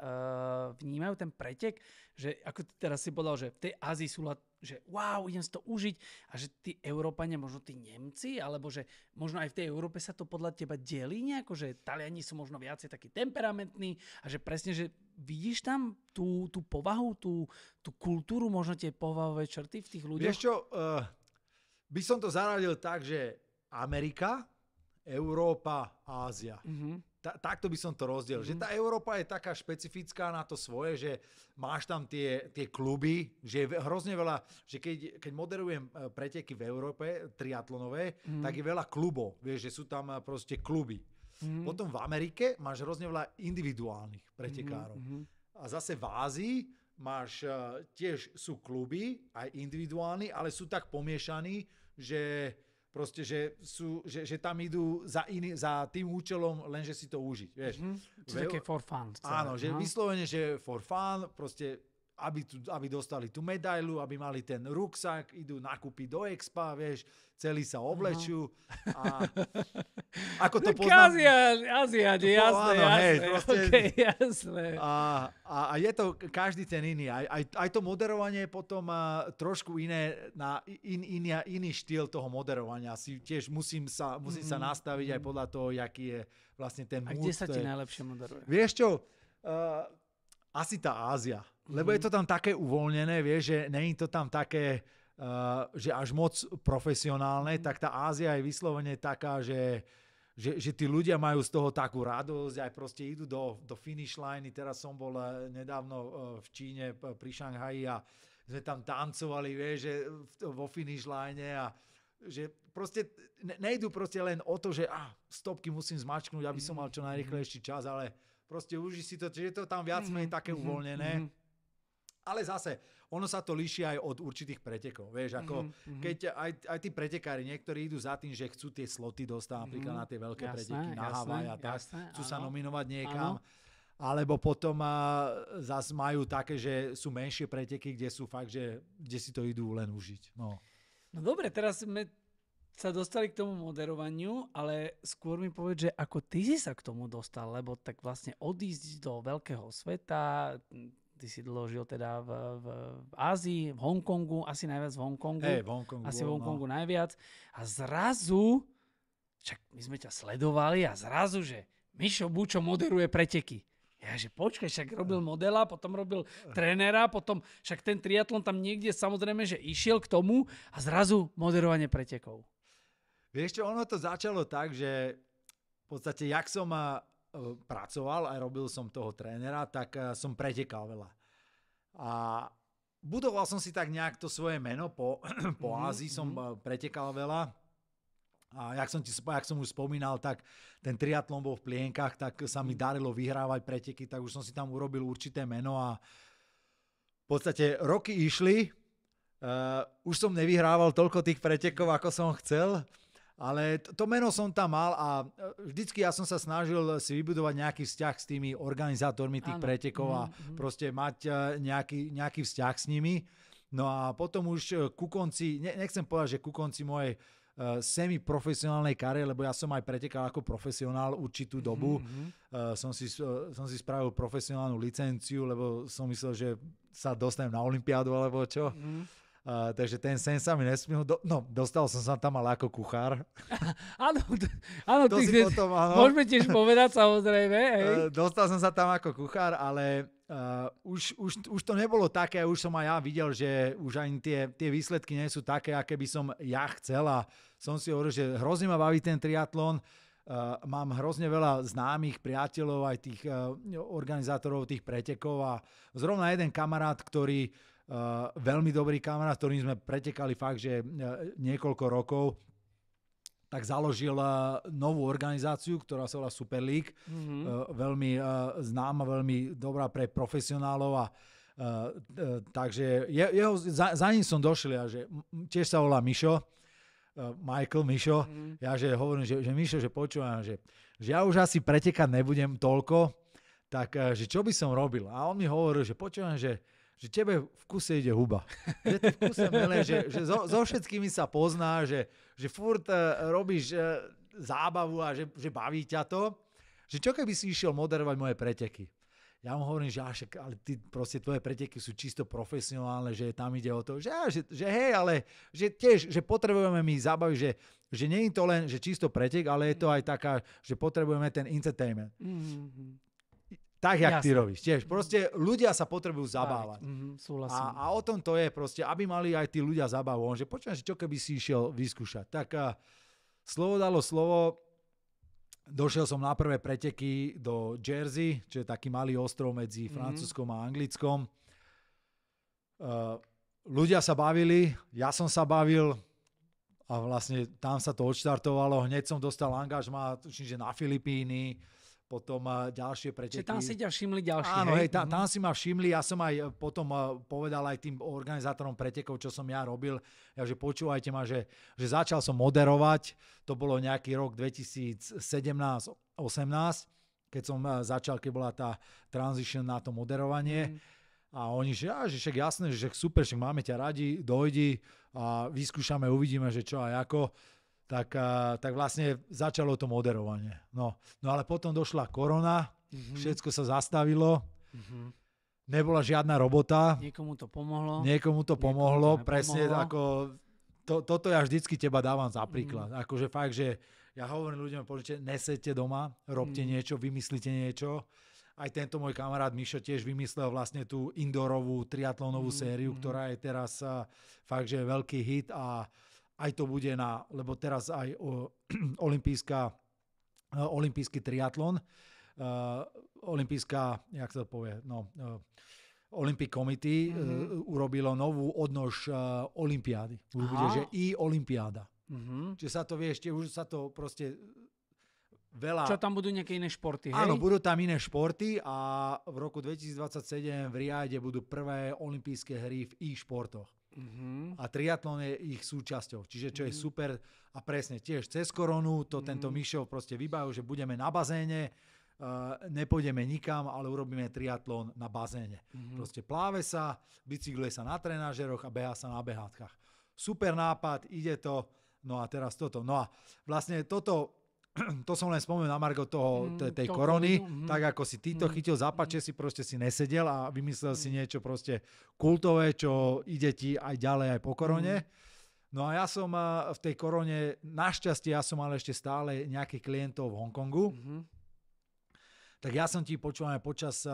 vnímajú ten pretek, že ako teraz si povedal, že v tej Ázii sú že wow, idem si to užiť a že tí Európania, možno tí Nemci, alebo že možno aj v tej Európe sa to podľa teba delí nejako, že Taliani sú možno viacej takí temperamentní a že presne, že vidíš tam tú povahu, tú kultúru, možno tie povahové črty v tých ľuďoch? Vieš čo, by som to zaradil tak, že Amerika, Európa, Ázia. Takto by som to rozdiel. Že tá Európa je taká špecifická na to svoje, že máš tam tie kluby, že je hrozne veľa, že keď moderujem preteky v Európe, triatlonové, tak je veľa klubov. Vieš, že sú tam proste kluby. Potom v Amerike máš hrozne veľa individuálnych pretekárov. A zase v Ázii máš tiež sú kluby, aj individuálni, ale sú tak pomiešaní, že proste, že tam idú za tým účelom, lenže si to užiť, vieš. Čiže také for fun. Áno, že vyslovene, že for fun, proste, aby dostali tú medailu, aby mali ten ruksak, idú nakúpiť do Expa, vieš, celý sa oblečú. A ako to poznám... Aziáti, jasné. Hej, proste, okay, jasné. A je to každý ten iný. Aj to moderovanie je potom trošku iné, iný štýl toho moderovania. Tiež musím sa nastaviť aj podľa toho, aký je vlastne ten mood. A kde sa ti najlepšie moderuje? Vieš čo, asi tá Ázia. Lebo je to tam také uvoľnené, vieš, že nie je to tam také, že až moc profesionálne, tak tá Ázia je vyslovene taká, že tí ľudia majú z toho takú radosť, aj proste idú do finish line. Teraz som bol nedávno v Číne pri Šanghaji a sme tam tancovali, vieš, že vo finish line a že proste nejdu proste len o to, že stopky musím zmačknúť, aby som mal čo najrýchlejší čas, ale proste uži si to, že je to tam viac menej také uvoľnené. Ale zase, ono sa to líši aj od určitých pretekov, vieš, ako keď aj tí pretekári, niektorí idú za tým, že chcú tie sloty dostať napríklad na tie veľké preteky, na Havaj a tak, chcú sa nominovať niekam, alebo potom zase majú také, že sú menšie preteky, kde sú fakt, že kde si to idú len užiť. No dobre, teraz sme sa dostali k tomu moderovaniu, ale skôr mi povedz, že ako ty si sa k tomu dostal, lebo tak vlastne odísť do veľkého sveta, ty si dlho žil teda v Ázii, v Hongkongu, asi najviac v Hongkongu. V Hongkongu. Asi v Hongkongu najviac. A zrazu, však my sme ťa sledovali a zrazu, že Mišo Bučo moderuje preteky. Ja, že počkaj, však robil modela, potom robil trénera, potom však ten triatlon tam niekde samozrejme, že išiel k tomu a zrazu moderovanie pretekov. Vieš čo, ono to začalo tak, že v podstate, jak som pracoval a robil som toho trénera, tak som pretekal veľa. A budoval som si tak nejak to svoje meno po Ázii, som pretekal veľa. A jak som už spomínal, tak ten triatlon bol v plienkach, tak sa mi darilo vyhrávať preteky, tak už som si tam urobil určité meno a v podstate roky išli. Už som nevyhrával toľko tých pretekov, ako som chcel, ale to meno som tam mal a vždycky ja som sa snažil si vybudovať nejaký vzťah s tými organizátormi tých pretekov a proste mať nejaký vzťah s nimi. No a potom už ku konci, nechcem povedať, že ku konci mojej semi-profesionálnej kariéry, lebo ja som aj pretekal ako profesionál určitú dobu. Som si spravil profesionálnu licenciu, lebo som myslel, že sa dostanem na olympiádu alebo čo. Takže ten sen sa mi nesmil. Dostal som sa tam ale ako kuchár. Áno, môžeme tiež povedať samozrejme. Hej. Dostal som sa tam ako kuchár, ale už to nebolo také, už som aj ja videl, že už ani tie výsledky nie sú také, aké by som ja chcel a som si hovoril, že hrozne ma baví ten triatlon. Mám hrozne veľa známych priateľov, aj tých organizátorov tých pretekov a zrovna jeden kamarát, ktorý veľmi dobrý kamarát, ktorým sme pretekali fakt, že niekoľko rokov, tak založil novú organizáciu, ktorá sa volá Super League. Veľmi známa, veľmi dobrá pre profesionálov a takže za ním som došiel, že tiež sa volá Mišo, Michael Mišo. Ja že hovorím, že Mišo, že počúvam, že ja už asi pretekať nebudem toľko, tak že čo by som robil? A on mi hovoril, že počúvam, že tebe v kuse ide huba. Že ty v kuse mele, že so všetkými sa pozná, že furt robíš zábavu a že baví ťa to. Že čo keby si išiel moderovať moje preteky? Ja mu hovorím, že ale ty proste tvoje preteky sú čisto profesionálne, že tam ide o to, že hej, ale že tiež, že potrebujeme mi zabaviť, že nie je to len že čisto pretek, ale je to aj taká, že potrebujeme ten entertainment. Tak, jak ty robíš. Tiež. Proste ľudia sa potrebujú zabávať. Súhlasím. A o tom to je proste, aby mali aj tí ľudia zabavu. Že počujem, že čo keby si išiel vyskúšať. Tak slovo dalo slovo. Došiel som na prvé preteky do Jersey, čo je taký malý ostrov medzi Francúzskom a Anglickom. Ľudia sa bavili, ja som sa bavil a vlastne tam sa to odštartovalo. Hneď som dostal angažmá, tuším, že na Filipíny, potom ďalšie preteky. Čiže tam si ťa všimli ďalšie, áno, hej, tam si ma všimli. Ja som aj potom povedal aj tým organizátorom pretekov, čo som ja robil, že počúvajte ma, že začal som moderovať. To bolo nejaký rok 2017-18, keď som začal, keď bola tá transition na to moderovanie. A oni, že však jasné, že super, však máme ťa radi, dojdi a vyskúšame, uvidíme, že čo a ako. Tak vlastne začalo to moderovanie. No ale potom došla korona, všetko sa zastavilo, nebola žiadna robota. Niekomu to pomohlo. Niekomu to presne ako, toto ja vždycky teba dávam za príklad. Akože fakt, že ja hovorím ľuďom, nesete doma, robte niečo, vymyslite niečo aj tento môj kamarát Mišo tiež vymyslel vlastne tú indoorovú triatlónovú sériu, ktorá je teraz fakt, že je veľký hit a aj to bude lebo teraz aj olympijský triatlon, jak sa to povie, Olympic Committee urobilo novú odnož olympiády. Už bude, že olympiáda. Čiže sa to vie, už sa to proste veľa... Čo tam budú nejaké iné športy, hej? Áno, budú tam iné športy a v roku 2027 v Riade budú prvé olympijské hry v e-športoch. A triatlon je ich súčasťou. Čiže čo je super a presne tiež cez koronu tento Mišo proste vybavil, že budeme na bazéne, nepôjdeme nikam, ale urobíme triatlon na bazéne. Proste pláve sa, bicykluje sa na trenážeroch a behá sa na behátkach. Super nápad, ide to, no a teraz toto. No a vlastne toto, to som len spomenul na margo tej korony, tak ako si ty to chytil za pače, si proste si nesedel a vymyslel si niečo proste kultové, čo ide ti aj ďalej aj po korone. No a ja som v tej korone, našťastie ja som mal ešte stále nejakých klientov v Hongkongu, tak ja som ti počas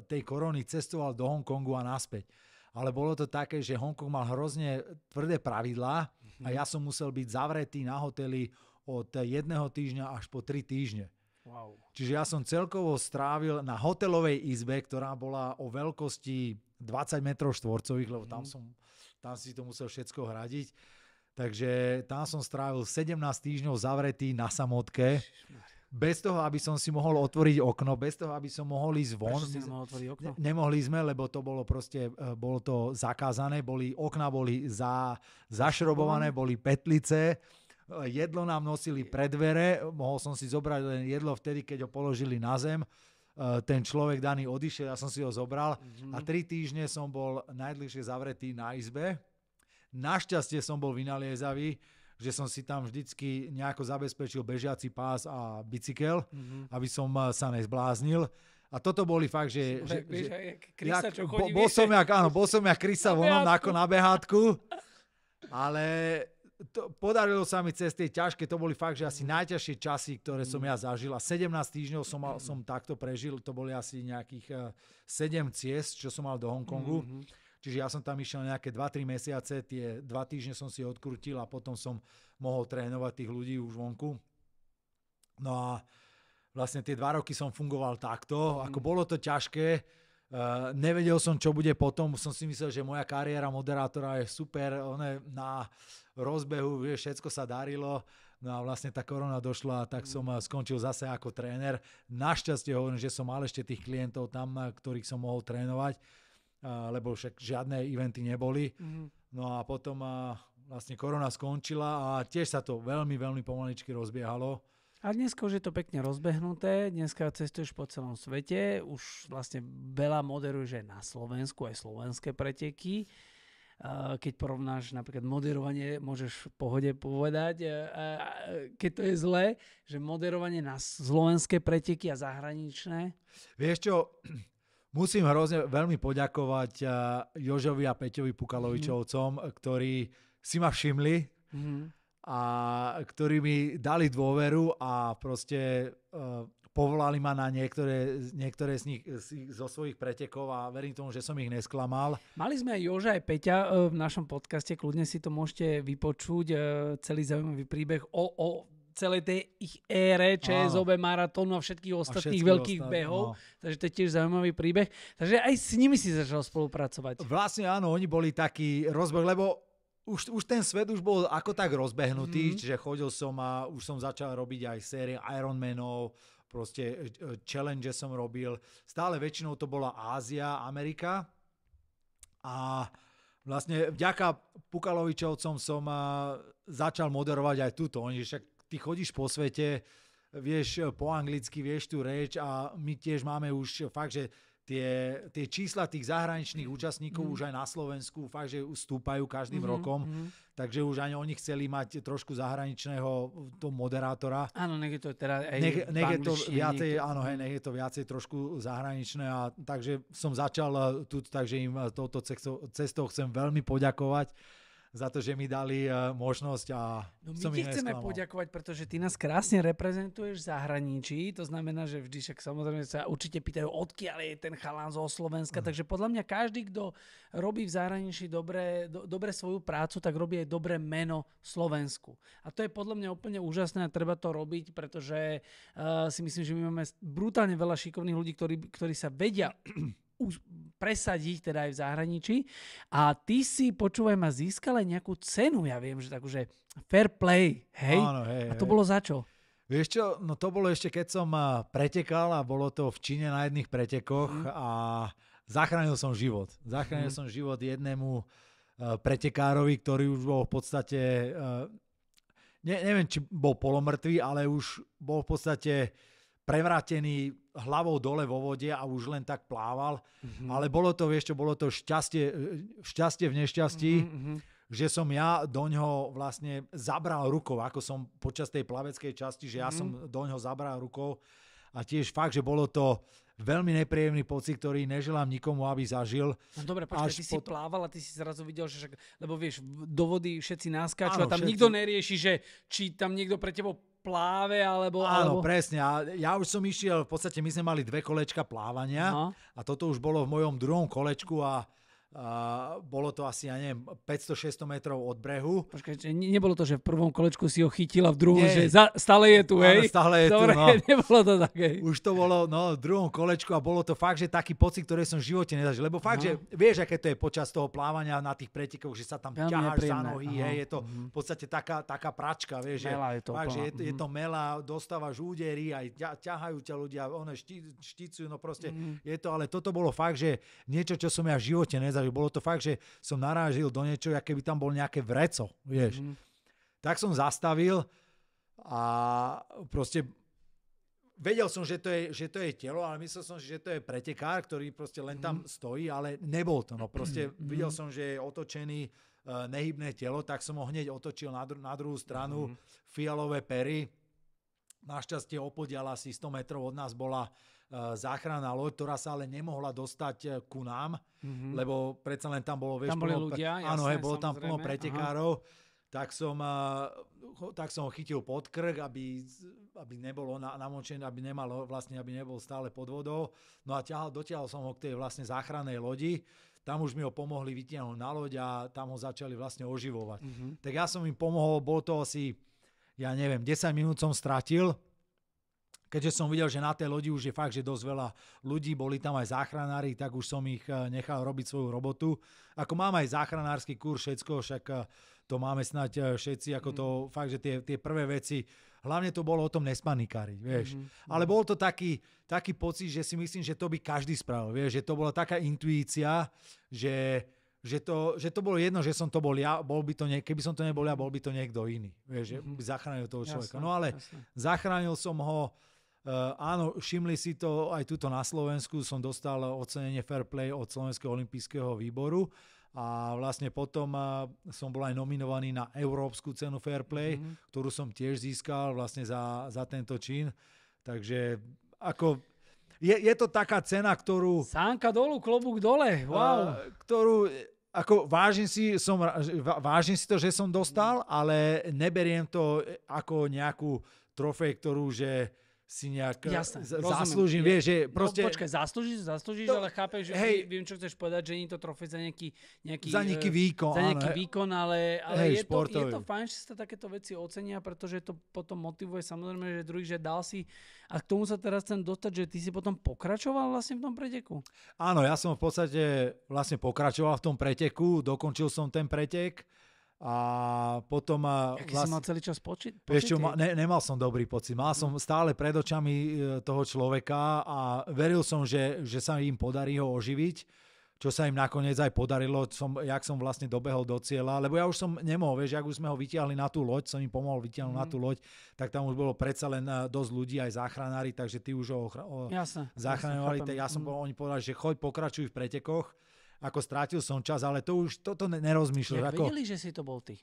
tej korony cestoval do Hongkongu a naspäť. Ale bolo to také, že Hongkong mal hrozne tvrdé pravidlá a ja som musel byť zavretý na hoteli od 1 týždňa až po 3 týždne. Wow. Čiže ja som celkovo strávil na hotelovej izbe, ktorá bola o veľkosti 20 metrov štvorcových, lebo tam si to musel všetko hradiť. Takže tam som strávil 17 týždňov zavretý na samotke. Bez toho, aby som si mohol otvoriť okno, bez toho, aby som mohol ísť von. Prečo si nemohol otvoriť okno? Nemohli sme, lebo to bolo proste, bolo to zakázané, okná boli zašrobované, boli petlice, jedlo nám nosili pred dvere, mohol som si zobrať len jedlo vtedy, keď ho položili na zem, ten človek daný odišiel, ja som si ho zobral a 3 týždne som bol najdlhšie zavretý na izbe. Našťastie som bol vynaliezavý, že som si tam vždycky nejako zabezpečil bežiaci pás a bicykel, aby som sa nezbláznil. A toto boli fakt, že bol som jak Krista vonom na behátku, ale podarilo sa mi cez tie ťažké, to boli fakt, že asi najťažšie časy, ktoré som ja zažil. A 17 týždňov som takto prežil, to boli asi nejakých 7 ciest, čo som mal do Hongkongu. Čiže ja som tam išiel nejaké 2-3 mesiace, tie 2 týždne som si odkrútil a potom som mohol trénovať tých ľudí už vonku. No a vlastne tie 2 roky som fungoval takto, ako bolo to ťažké, nevedel som, čo bude potom, som si myslel, že moja kariéra moderátora je super, na rozbehu, všetko sa darilo, no a vlastne tá korona došla, tak som skončil zase ako tréner. Našťastie hovorím, že som mal ešte tých klientov tam, ktorých som mohol trénovať, lebo však žiadne eventy neboli. No a potom vlastne korona skončila a tiež sa to veľmi, veľmi pomaličky rozbiehalo. A dneska už je to pekne rozbehnuté, dneska cestuješ po celom svete, už vlastne veľa moderuješ aj na Slovensku, aj slovenské preteky. Keď porovnáš napríklad moderovanie, môžeš v pohode povedať, keď to je zlé, že moderovanie na slovenské preteky a zahraničné? Vieš čo, musím veľmi poďakovať Jožovi a Peťovi Pukalovičovcom, ktorí si ma všimli a ktorí mi dali dôveru a proste povolali ma na niektoré z nich zo svojich pretekov a verím tomu, že som ich nesklamal. Mali sme aj Joža, aj Peťa v našom podcaste, kľudne si to môžete vypočuť, celý zaujímavý príbeh o celej tej ich ére, ČSOB, maratónu a všetkých ostatných veľkých behov. Takže to je tiež zaujímavý príbeh. Takže aj s nimi si začal spolupracovať. Vlastne áno, oni boli taký rozbeh, lebo už ten svet už bol ako tak rozbehnutý, čiže chodil som a už som začal robiť aj série Ironmanov, proste challenge som robil. Stále väčšinou to bola Ázia, Amerika a vlastne vďaka Pukalovičovcom som začal moderovať aj túto. Oni však ty chodíš po svete, vieš po anglicky, vieš tú reč a my tiež máme už fakt, že tie čísla tých zahraničných účastníkov už aj na Slovensku fakt, že stúpajú každým rokom, takže už aj oni chceli mať trošku zahraničného moderátora. Áno, nech je to teda aj nech je to viacej, áno, hej, nech je to viacej trošku zahraničné a takže som začal tu, takže im touto cestou chcem veľmi poďakovať za to, že mi dali možnosť a no my som ti ich chceme nesklamal. poďakovať, pretože ty nás krásne reprezentuješ v zahraničí, to znamená, že vždy však samozrejme sa určite pýtajú, odkiaľ je ten chalán zo Slovenska, takže podľa mňa každý, kto robí v zahraničí dobre svoju prácu, tak robí aj dobré meno Slovensku. A to je podľa mňa úplne úžasné a treba to robiť, pretože si myslím, že my máme brutálne veľa šikovných ľudí, ktorí sa vedia presadiť teda aj v zahraničí. A ty si, počúvaj ma, získal aj nejakú cenu, ja viem, že takže fair play, hej? Áno, hej. A to bolo za čo? Vieš čo, no to bolo ešte, keď som pretekal a bolo to v Číne na jedných pretekoch a zachránil som život. Zachránil som život jednému pretekárovi, ktorý už bol v podstate, neviem, či bol polomrtvý, ale už bol v podstate prevrátený hlavou dole vo vode a už len tak plával. Ale bolo to, vieš čo, bolo to šťastie v nešťastí, že som ja doňho vlastne zabral rukou, ako som počas tej plaveckej časti, že ja som doňho zabral rukou a tiež fakt, že bolo to veľmi nepríjemný pocit, ktorý neželám nikomu, aby zažil. No dobre, počkaj, ty si plával a ty si zrazu videl, že lebo vieš, do vody všetci naskáču a tam všetci. nikto nerieši, že či tam niekto pre tebou pláve, alebo... Áno, presne. A ja už som išiel, v podstate my sme mali 2 kolečka plávania a toto už bolo v mojom 2. kolečku a bolo to asi, ja neviem, 500-600 metrov od brehu. Počkaj, nebolo to, že v prvom kolečku si ho chytila, v druhom, že stále je tu, hej? Áno, stále je dobre, tu, no. Nebolo to také. Už to bolo, v 2. kolečku a bolo to fakt, že taký pocit, ktorý som v živote nezažil. Lebo fakt, že vieš, aké to je počas toho plávania na tých pretekoch, že sa tam ťaháš za nohy, hej, je to v podstate taká pračka, vieš, mela je to fakt, že je to mela, dostávaš údery, aj ťahajú ťa ľudia, štícujú, no proste je to, ale toto bolo fakt, že niečo, čo som ja v živote nezažil. Bolo to fakt, že som narážil do niečo, aké by tam bol nejaké vreco, vieš. Tak som zastavil a proste vedel som, že to je telo, ale myslel som, že to je pretekár, ktorý proste len tam stojí, ale nebol to. No proste videl som, že je otočený nehybné telo, tak som ho hneď otočil na druhú stranu, fialové pery. Našťastie opodiaľ asi 100 metrov od nás bola záchranná loď, ktorá sa ale nemohla dostať ku nám, lebo predsa len tam bolo, vieš, tam boli ľudia, jasné, áno, bolo tam plno pretekárov, tak som ho chytil pod krk, aby nebol namočený, aby nebol stále pod vodou. No a dotiahol som ho k tej vlastne záchrannej lodi. Tam už mi ho pomohli vytiahnuť na loď a tam ho začali vlastne oživovať. Tak ja som im pomohol, bol to asi, ja neviem, 10 minút som stratil, keďže som videl, že na tej lodi už je fakt, že dosť veľa ľudí, boli tam aj záchranári, tak už som ich nechal robiť svoju robotu. Ako mám aj záchranársky kurz, všetko, však to máme snáď všetci, ako to fakt, že tie prvé veci, hlavne to bolo o tom nespanikári, vieš. Ale bol to taký pocit, že si myslím, že to by každý spravil, vieš, že to bola taká intuícia, že to bolo jedno, že som to bol ja, keby som to nebol ja, bol by to niekto iný, vieš, že by zachránil toho človeka. No ale zachránil som ho. Áno, všimli si to aj tuto na Slovensku, som dostal ocenenie Fair Play od Slovenského olympijského výboru a vlastne potom som bol aj nominovaný na Európsku cenu Fair Play, ktorú som tiež získal vlastne za tento čin. Takže ako je to taká cena, ktorú... Sánka dolu, klobúk dole, wow. Ktorú... Ako vážim si to, že som dostal, ale neberiem to ako nejakú trofej, ktorú, že si nejak zaslúžim, vieš, že proste... No počkaj, zaslúžiš, ale chápeš, že viem, čo chceš povedať, že nie je to trofej za nejaký výkon. Za nejaký výkon, ale je to fajn, že sa takéto veci ocenia, pretože to potom motivuje samozrejme, že druhých, že dal si... A k tomu sa teraz chcem dostať, že ty si potom pokračoval vlastne v tom preteku? Áno, ja som v podstate vlastne pokračoval v tom preteku, dokončil som ten pretek. A potom... Aký si mal celý čas pocit? Nemal som dobrý pocit. Mal som stále pred očami toho človeka a veril som, že sa im podarí ho oživiť, čo sa im nakoniec aj podarilo, jak som vlastne dobehol do cieľa, lebo ja už som nemohol, vieš, ak už sme ho vytiahli na tú loď, som im pomohol vytiahnuť na tú loď, tak tam už bolo predsa len dosť ľudí, aj záchranári, takže tí už ho zachraňovali. Oni povedali, že choď, pokračuj v pretekoch. Ako strátil som čas, ale toto nerozmýšľal. Vedeli, že si to bol ty?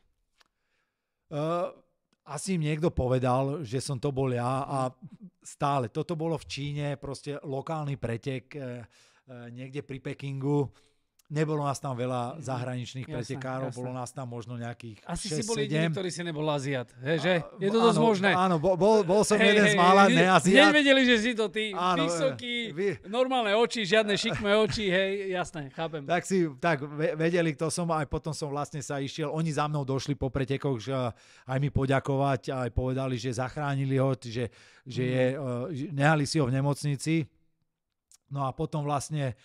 Asi im niekto povedal, že som to bol ja a stále. Toto bolo v Číne, proste lokálny pretek niekde pri Pekingu Nebolo nás tam veľa zahraničných pretekárov, bolo nás tam možno nejakých 6-7. Asi si bol jediný, ktorý si nebol Aziat, že? Je to dosť možné. Áno, bol som jeden z mála neaziat. Nevedeli, že si to ty, vysoký, normálne oči, žiadne šikmé oči, hej, jasné, chápem. Tak vedeli, kto som, aj potom som vlastne sa išiel, oni za mnou došli po pretekoch, že aj mi poďakovať, aj povedali, že zachránili ho, že nehali si ho v nemocnici. No a potom vlastne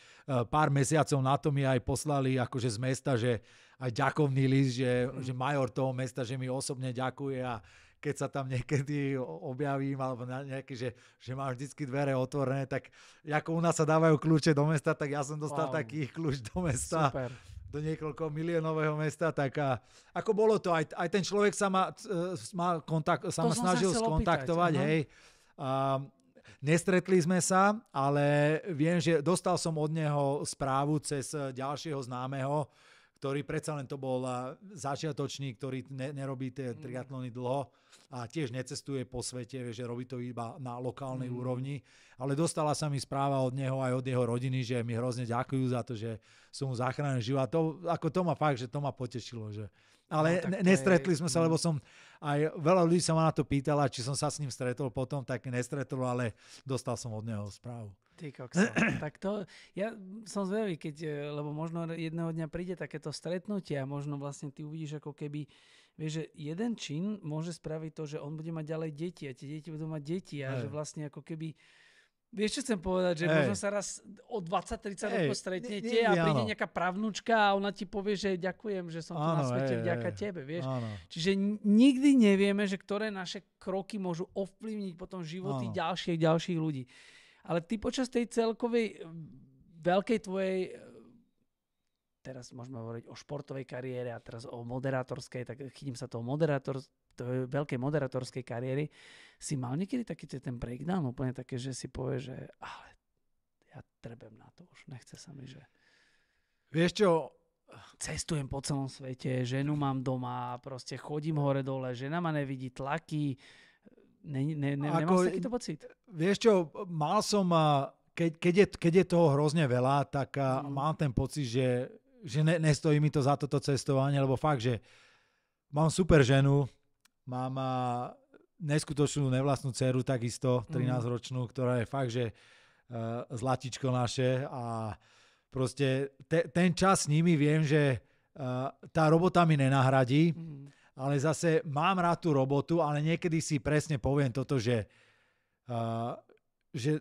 pár mesiacov na to mi aj poslali akože z mesta, že aj ďakovný list, že major toho mesta, že mi osobne ďakuje a keď sa tam niekedy objavím, alebo nejaké, že mám vždycky dvere otvorené, tak ako u nás sa dávajú kľúče do mesta, tak ja som dostal taký kľúč do mesta. Super. Do niekoľko miliónového mesta, tak ako bolo to, aj ten človek sa ma snažil skontaktovať, hej. Nestretli sme sa, ale viem, že dostal som od neho správu cez ďalšieho známeho, ktorý predsa len to bol začiatočník, ktorý nerobí tie triatlony dlho a tiež necestuje po svete, že robí to iba na lokálnej úrovni. Ale dostala sa mi správa od neho aj od jeho rodiny, že mi hrozne ďakujú za to, že som mu zachránil život. To ma fakt, že to ma potešilo, že... Ale nestretli sme sa, lebo som aj veľa ľudí sa ma na to pýtala, či som sa s ním stretol potom, tak nestretol, ale dostal som od neho správu. Ty kokso. Tak to, ja som zvedavý, lebo možno jedného dňa príde takéto stretnutie a možno vlastne ty uvidíš ako keby, vieš, že jeden čin môže spraviť to, že on bude mať ďalej deti a tie deti budú mať deti a že vlastne ako keby... Vieš, čo chcem povedať, že možno sa raz o 20-30 rokov stretnete a príde nejaká pravnúčka a ona ti povie, že ďakujem, že som tu na svete vďaka tebe, vieš. Čiže nikdy nevieme, že ktoré naše kroky môžu ovplyvniť potom životy ďalších ľudí. Ale ty počas tej celkovej veľkej tvojej, teraz môžeme hovoriť o športovej kariére a teraz o moderátorskej, tak chytím sa toho veľkej moderátorskej kariéry, si mal niekedy taký ten breakdown, úplne také, že si povie, že ale ja trebem na to už, nechce sa mi, že... Vieš čo? Cestujem po celom svete, ženu mám doma, proste chodím hore-dole, žena ma nevidí, tlaky, nemal si takýto pocit? Vieš čo, mal som, keď je toho hrozne veľa, tak mám ten pocit, že nestojí mi to za toto cestovanie, lebo fakt, že mám super ženu, mám neskutočnú nevlastnú dceru, takisto 13-ročnú, ktorá je fakt, že zlatičko naše a proste ten čas s nimi viem, že tá robota mi nenahradí, ale zase mám rád tú robotu, ale niekedy si presne poviem toto, že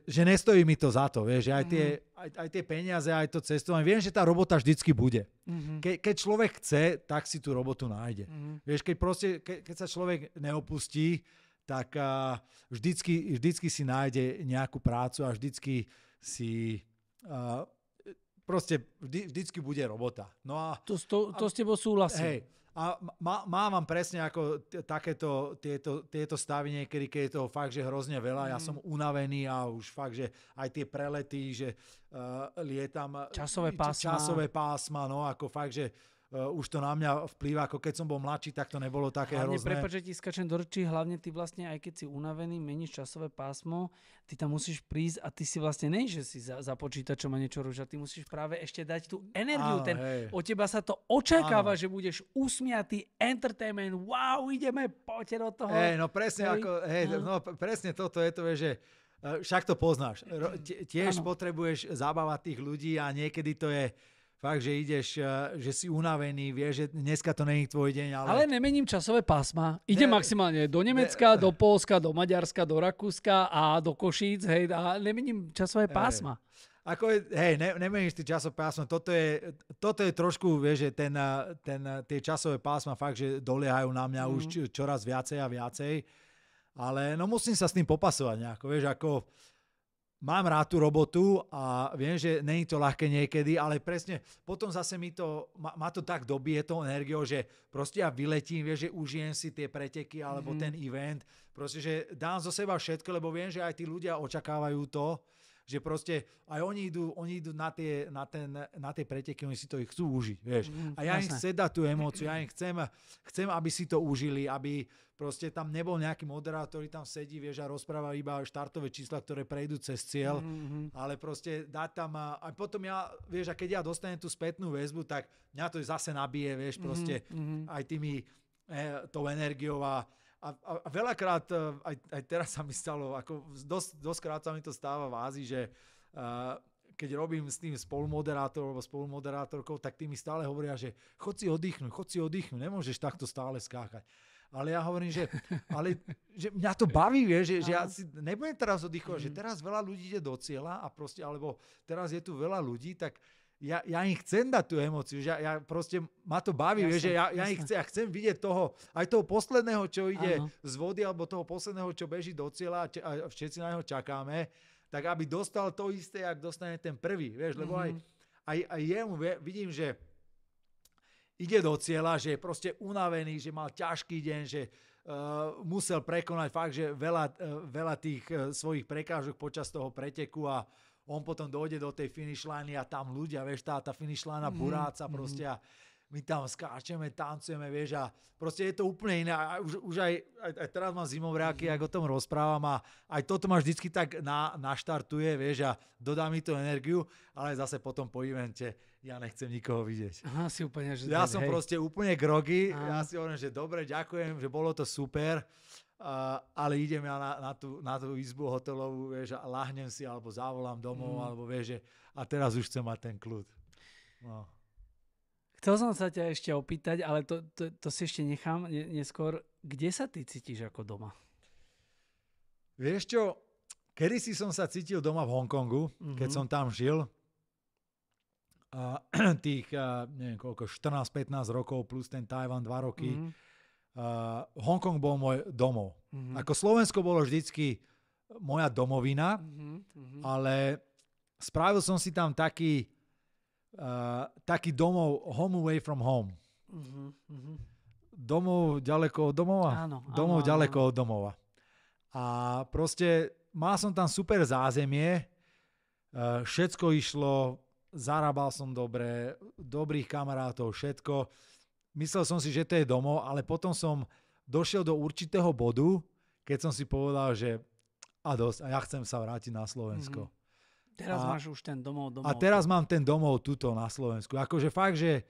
nestojí mi to za to, vieš, že aj tie peniaze, aj to cestovanie, viem, že tá robota vždycky bude. Keď človek chce, tak si tú robotu nájde. Vieš, keď sa človek neopustí, tak vždycky si nájde nejakú prácu a vždycky si vždycky bude robota. No a to s tebou súhlasím. Hej, a mám presne ako tieto stavy niekedy, keď je toho fakt, že hrozne veľa. Ja som unavený a už fakt, že aj tie prelety, že lietam... Časové pásma, no ako fakt, že už to na mňa vplýva, ako keď som bol mladší, tak to nebolo také hrozné. Prepáč, že ti skačem do rečí, hlavne ty vlastne, aj keď si unavený, meníš časové pásmo, ty tam musíš prísť a ty si vlastne že si za počítačom a niečo rúža, ty musíš práve ešte dať tú energiu. Od teba sa to očakáva, že budeš usmiatý, entertainment, wow, ideme, poďte do toho. No presne, presne toto je to, že však to poznáš. Tiež potrebuješ zabávať tých ľudí a niekedy to je fakt, že ideš, že si unavený, vieš, že dneska to není tvoj deň, ale nemením časové pásma. Idem maximálne do Nemecka, do Poľska, do Maďarska, do Rakúska a do Košíc, hej, a nemením časové pásma. Nemeníš ty časové pásma. Toto je trošku, vieš, že tie časové pásma fakt, že doliehajú na mňa už čoraz viacej a viacej. Ale no musím sa s tým popasovať nejako, vieš, ako... Mám rád tú robotu a viem, že není to ľahké niekedy, ale presne potom zase ma to tak dobije tou energiou, že proste ja vyletím, vieš, že užijem si tie preteky alebo ten event, proste, že dám zo seba všetko, lebo viem, že aj tí ľudia očakávajú to, že proste aj oni idú na tie preteky, oni si to ich chcú užiť, vieš. A ja im chcem dať tú emóciu, ja im chcem, aby si to užili, aby proste tam nebol nejaký moderátor, ktorý tam sedí, vieš, a rozpráva iba štartové čísla, ktoré prejdú cez cieľ, ale proste dať tam a potom ja, vieš, a keď ja dostanem tú spätnú väzbu, tak mňa to zase nabije, vieš, proste aj tými tou energiou a veľakrát, aj teraz sa mi stalo, ako dosť krát sa mi to stáva v Ázii, že keď robím s tým spolumoderátorom alebo spolumoderátorkou, tak tí mi stále hovoria, že chod si oddychnúť, nemôžeš takto stále skákať. Ale ja hovorím, že mňa to baví, vieš, že ja si nebudem teraz oddychovať, že teraz veľa ľudí ide do cieľa a proste, alebo teraz je tu veľa ľudí, tak ja im chcem dať tú emóciu, že ja proste, ma to baví, vieš, že ja chcem vidieť aj toho posledného, čo ide z vody, alebo toho posledného, čo beží do cieľa a všetci na neho čakáme, tak aby dostal to isté, jak dostane ten prvý, vieš, lebo aj jemu vidím, že ide do cieľa, že je proste unavený, že mal ťažký deň, že musel prekonať fakt, že veľa tých svojich prekážok počas toho preteku a on potom dojde do tej finish line a tam ľudia, vieš, tá finish line buráca proste a my tam skáčeme, tancujeme, vieš, a proste je to úplne iné. A už aj teraz mám zimovriaky, ako o tom rozprávam a aj toto ma vždycky tak naštartuje, vieš, a dodá mi tú energiu, ale zase potom po evente ja nechcem nikoho vidieť. Aha, si úplne, že ja som proste úplne groggy, ja si hovorím, že dobre, ďakujem, že bolo to super, ale idem ja na tú izbu hotelovú, vieš, a lahnem si, alebo zavolám domov, alebo vieš, že a teraz už chcem mať ten kľud. No. Chcel som sa ťa ešte opýtať, ale to si ešte nechám neskôr. Kde sa ty cítiš ako doma? Vieš čo, kedysi som sa cítil doma v Hongkongu, keď som tam žil. Tých, neviem koľko, 14-15 rokov plus ten Tajvan 2 roky. Hongkong bol môj domov. Ako Slovensko bolo vždycky moja domovina, ale spravil som si tam taký domov, home away from home. Domov ďaleko od domova? Áno. Ďaleko od domova. A proste mal som tam super zázemie, všetko išlo, zarábal som dobre, dobrých kamarátov, všetko. Myslel som si, že to je domov, ale potom som došiel do určitého bodu, keď som si povedal, že a ja chcem sa vrátiť na Slovensko. Teraz máš už ten domov. A teraz mám ten domov tuto na Slovensku. Akože fakt, že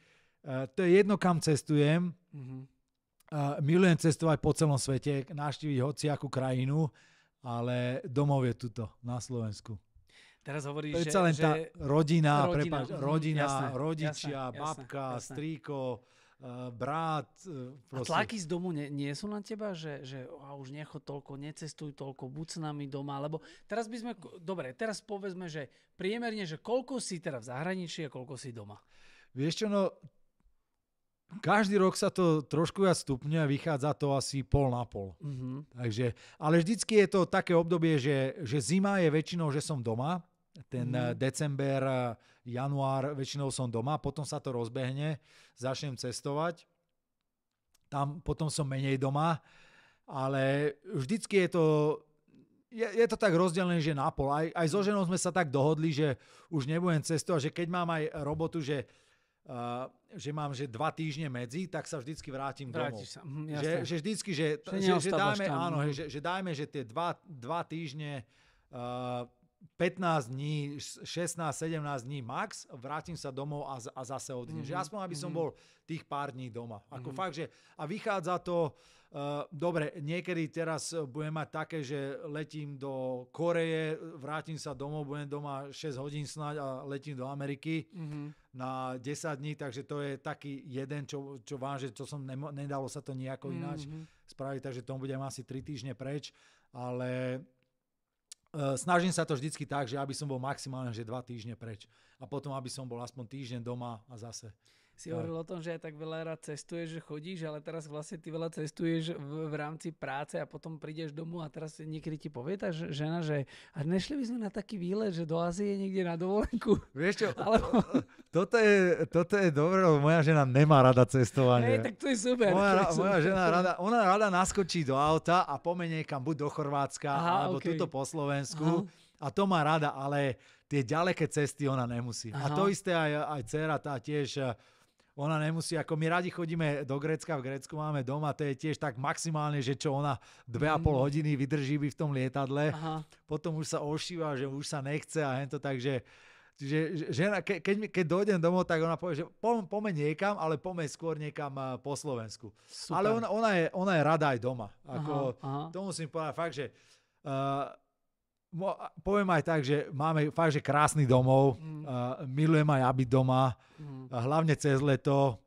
to je jedno, kam cestujem. Milujem cestovať po celom svete, navštíviť hociakú krajinu, ale domov je tuto na Slovensku. Teraz hovoríš, že len tá rodina, jasné, rodičia, babka, strýko, brat. A tlaky z domu nie sú na teba, že už nechod toľko, necestuj toľko, buď s nami doma, lebo teraz by sme, dobre, teraz povedzme, že priemerne, že koľko si teda v zahraničí a koľko si doma? Vieš čo, no každý rok sa to trošku viac stupňuje a vychádza to asi pol na pol. Takže, ale vždycky je to také obdobie, že zima je väčšinou, že som doma, ten december, január väčšinou som doma, potom sa to rozbehne, začnem cestovať, tam potom som menej doma, ale vždycky je to tak rozdelené, že na pol. Aj so ženou sme sa tak dohodli, že už nebudem cestovať, že keď mám aj robotu, že mám 2 týždne medzi, tak sa vždycky vrátim domov. Sa. Že vždycky, že dajme, že tie 2 týždne 15 dní, 16, 17 dní max, vrátim sa domov a zase odídem. Že aspoň, aby som bol tých pár dní doma. Ako fakt, že a vychádza to, dobre, niekedy teraz budem mať také, že letím do Koreje, vrátim sa domov, budem doma 6 hodín snáď a letím do Ameriky na 10 dní, takže to je taký jeden, čo vám, že to som nedalo sa to nejako ináč spraviť, takže tomu budem asi 3 týždne preč, ale snažím sa to vždycky tak, že aby som bol maximálne 2 týždne preč. A potom, aby som bol aspoň týždeň doma a zase. Si hovoril o tom, že aj tak veľa rád cestuješ, že chodíš, ale teraz vlastne ty veľa cestuješ v rámci práce a potom prídeš domov a teraz niekedy ti povie tá žena, že a nešli by sme na taký výlet, že do Ázie niekde na dovolenku. Vieš čo, toto je dobré, lebo moja žena nemá rada cestovanie. Tak to je super. Moja žena rada naskočí do auta a pomenie niekam buď do Chorvátska alebo tuto po Slovensku. A to má rada, ale tie ďaleké cesty ona nemusí. Aha. A to isté aj dcera, tá tiež, ona nemusí, ako my radi chodíme do Grécka, v Grécku máme doma, to je tiež tak maximálne, že čo ona 2,5 hodiny vydrží by v tom lietadle, aha. Potom už sa ošíva, že už sa nechce a hento, takže žena, keď dojdem domov, tak ona povie, že poďme niekam, ale poďme skôr niekam po Slovensku. Super. Ale ona je rada aj doma. Ako, to musím povedať fakt, že poviem aj tak, že máme fakt, že krásny domov, milujem aj byť doma, hlavne cez leto,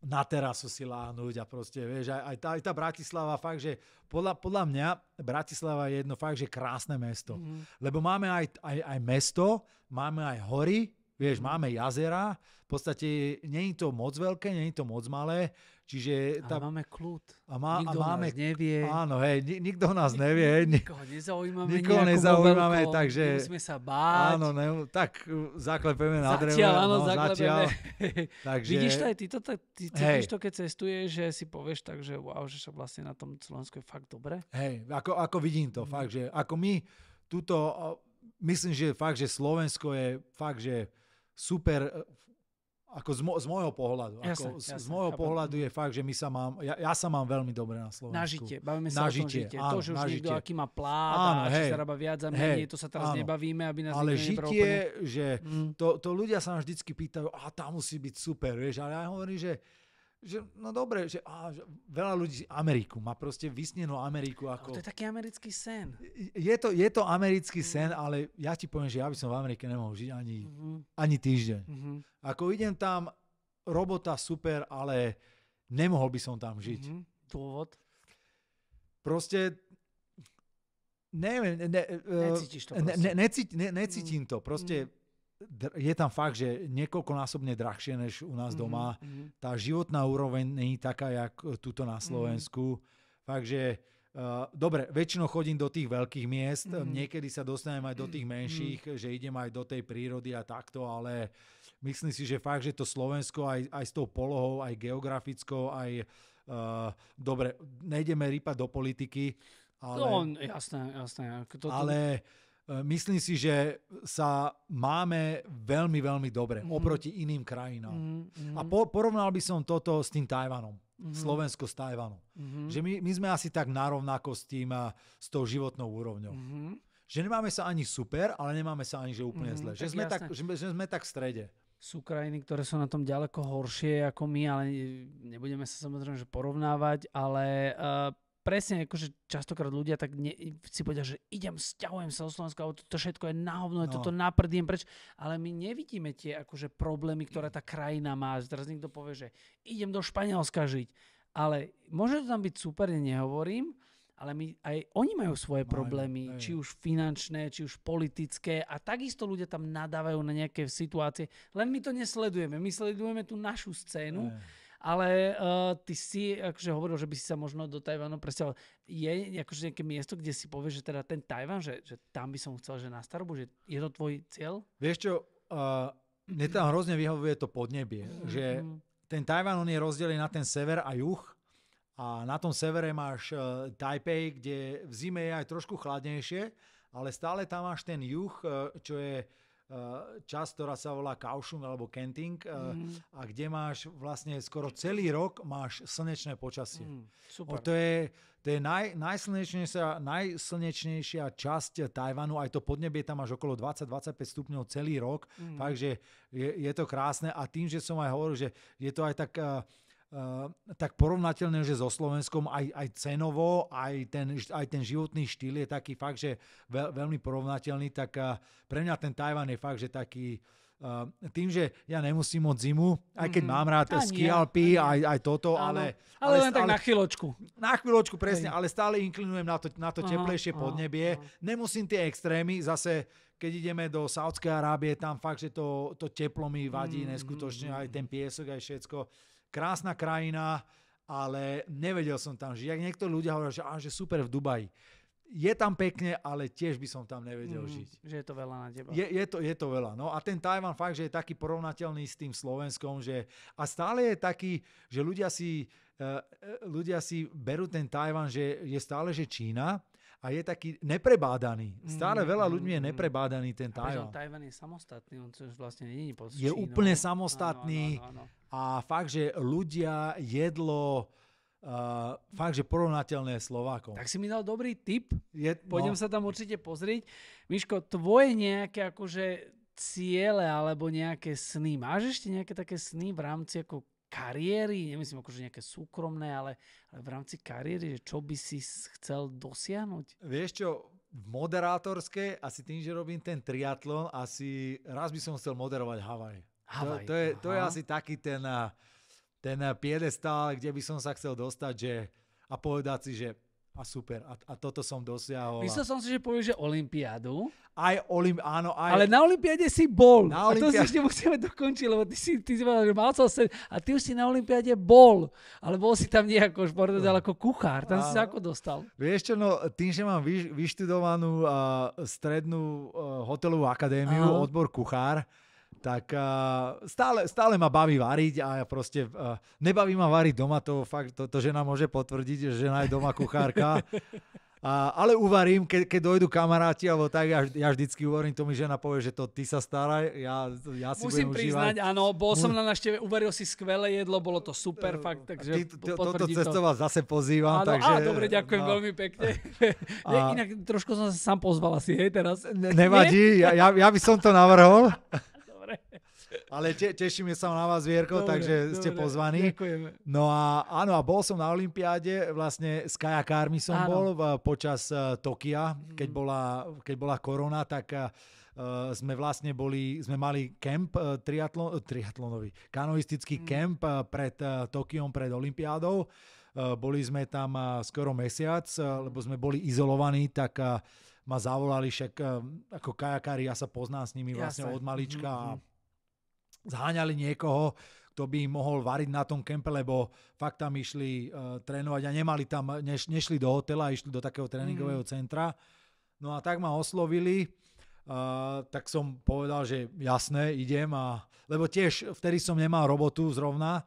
na terasu si láhnuť a proste, vieš, aj tá Bratislava fakt, že podľa mňa Bratislava je jedno fakt, že krásne mesto. Lebo máme aj mesto, máme aj hory, vieš, máme jazera, v podstate nie je to moc veľké, nie je to moc malé, čiže... Ale máme kľud. Nikto nás nevie. Áno, hej, nikto nás nevie. Nikoho nezaujímame. Nikoho nezaujímame, takže... Nemusíme sa báť. Áno, tak zaklepeme na drevo. Zatiaľ. Takže... Vidíš to aj ty cítiš to, keď cestuješ, že si povieš tak, že wow, že sa vlastne na tom Slovensku je fakt dobre? Hej, ako vidím to, fakt, že ako my tuto, myslím, že fakt, že Slovensko je fakt, že super, ako z môjho pohľadu. Jasne. Z môjho pohľadu je fakt, že ja sa mám veľmi dobre na Slovensku. Na žitie, bavíme sa o tom žitie. To, že už niekto aký má plát a či zarába viac a menej, to sa teraz nebavíme, aby nás ale žitie, že to ľudia sa vždycky pýtajú, tam musí byť super, vieš, ale ja hovorím, že no dobre, že veľa ľudí Ameriku má proste vysnenú Ameriku. Ako... To je taký americký sen. Je to americký sen, ale ja ti poviem, že ja by som v Amerike nemohol žiť ani týždeň. Ako idem tam, robota super, ale nemohol by som tam žiť. Dôvod? Proste neviem. Necítiš to proste. Necítim to. Proste je tam fakt, že niekoľkonásobne drahšie než u nás doma. Tá životná úroveň nie je taká, jak tuto na Slovensku. Takže, dobre, väčšinou chodím do tých veľkých miest, niekedy sa dostanem aj do tých menších, že idem aj do tej prírody a takto, ale myslím si, že fakt, že to Slovensko aj s tou polohou, aj geografickou, aj dobre, nejdeme rýpať do politiky, ale... Jasné. Ale myslím si, že sa máme veľmi, veľmi dobre oproti iným krajinám. A porovnal by som toto s tým Tajvanom. Slovensko s Tajvanom. Že my sme asi tak narovnako s tou životnou úrovňou. Že nemáme sa ani super, ale nemáme sa ani že úplne zle. Že sme tak v strede. Sú krajiny, ktoré sú na tom ďaleko horšie ako my, ale nebudeme sa samozrejme že porovnávať, ale... presne, akože častokrát ľudia tak si povedia, že sťahujem sa do Slovenska, to všetko je na hovno, toto naprdiem preč, ale my nevidíme tie akože problémy, ktoré tá krajina má. Teraz niekto povie, že idem do Španielska žiť, ale môže to tam byť super, nehovorím, ale aj oni majú svoje problémy, či už finančné, či už politické a takisto ľudia tam nadávajú na nejaké situácie, len my to nesledujeme, my sledujeme tú našu scénu. Ale ty si akože hovoril, že by si sa možno do Tajvanu presťahoval. Je akože nejaké miesto, kde si povieš, že teda ten Tajvan, že tam by som chcel, že na starobu, že je to tvoj cieľ? Vieš čo, mne tam hrozne vyhovuje to podnebie, že ten Tajvan on je rozdelený na ten sever a juh a na tom severe máš Taipei, kde v zime je aj trošku chladnejšie, ale stále tam máš ten juh, čo je časť, ktorá sa volá Kaohsiung alebo Kenting a kde máš vlastne skoro celý rok máš slnečné počasie. Super. To je najslnečnejšia časť Tajvanu, aj to podnebie tam máš okolo 20-25 stupňov celý rok, takže je to krásne a tým, že som aj hovoril, že je to aj tak porovnateľné, že so Slovenskom aj cenovo, aj ten životný štýl je taký fakt, že veľmi porovnateľný, tak pre mňa ten Tajvan je fakt, že taký tým, že ja nemusím moc zimu, aj keď mám rád ski Alpy, aj toto, ale len tak na chvíľočku. Na chvíľočku, presne, ale stále inklinujem na to teplejšie podnebie. Nemusím tie extrémy, zase keď ideme do Saúdskej Arábie, tam fakt, že to teplo mi vadí neskutočne, aj ten piesok, aj všetko. Krásna krajina, ale nevedel som tam žiť. Jak niektorí ľudia hovoria, že super v Dubaji. Je tam pekne, ale tiež by som tam nevedel žiť. Že je to veľa na teba. Je to veľa. No a ten Tajvan fakt, že je taký porovnateľný s tým Slovenskom, a stále je taký, že ľudia si berú ten Tajvan, že je stále, že Čína, a je taký neprebádaný. Stále veľa ľuďmi je neprebádaný ten Tajvan. Tajvan je samostatný, on už vlastne nie je pod Je Čínou. úplne samostatný a fakt, že ľudia, jedlo, fakt, že porovnateľné Slovákom. Tak si mi dal dobrý tip. Pôjdem sa tam určite pozrieť. Miško, tvoje nejaké akože ciele alebo nejaké sny. Máš ešte nejaké také sny v rámci ako kariéry, nemyslím akože nejaké súkromné, ale v rámci kariéry, že čo by si chcel dosiahnuť? Vieš čo, v moderátorskej, asi tým, že robím ten triatlon, asi raz by som chcel moderovať Havaj. To je asi taký ten piedestál, kde by som sa chcel dostať, že, a povedať si, že a super, a toto som dosiahol. Myslel som si, že povieš, že olympiádu. Áno. Ale na olympiáde si bol. A to si ešte musíme dokončiť, lebo ty si povedal, že mal som sen, a ty už si na olympiáde bol. Ale bol si tam nejako športovec, ale ako kuchár. Tam si sa ako dostal? Vieš čo, no tým, že mám vyštudovanú strednú hotelovú akadémiu, odbor kuchár, tak stále ma baví variť a ja proste nebaví ma variť doma, to fakt, to žena môže potvrdiť, že žena je doma kuchárka. Ale uvarím, keď dojdu kamaráti, alebo tak, ja vždycky uvarím, to mi žena povie, že to ty sa staraj, ja si musím budem priznať, užívať. áno, bol som na návšteve, uvaril si skvelé jedlo, bolo to super, fakt, takže toto cesto vás zase pozývam. Áno, takže, dobre, ďakujem veľmi pekne. Inak trošku som sa sám pozval asi, hej, teraz. Nevadí, ja by som to navrhol. Ale tešíme sa na vás, Vierko, takže ste pozvaní. Ďakujeme. No a áno, a bol som na olympiáde, vlastne s kajakármi som bol počas Tokia, keď bola korona, tak sme mali kemp triatlonový, kanoistický kemp pred Tokiom, pred olympiádou. Boli sme tam skoro mesiac, lebo sme boli izolovaní, tak ma zavolali, však ako kajakári, ja sa poznám s nimi vlastne od malička a zháňali niekoho, kto by im mohol variť na tom kempe, lebo fakt tam išli trénovať a nešli do hotela, išli do takého tréningového centra. No a tak ma oslovili, tak som povedal, že jasné, idem, lebo tiež vtedy som nemal robotu zrovna,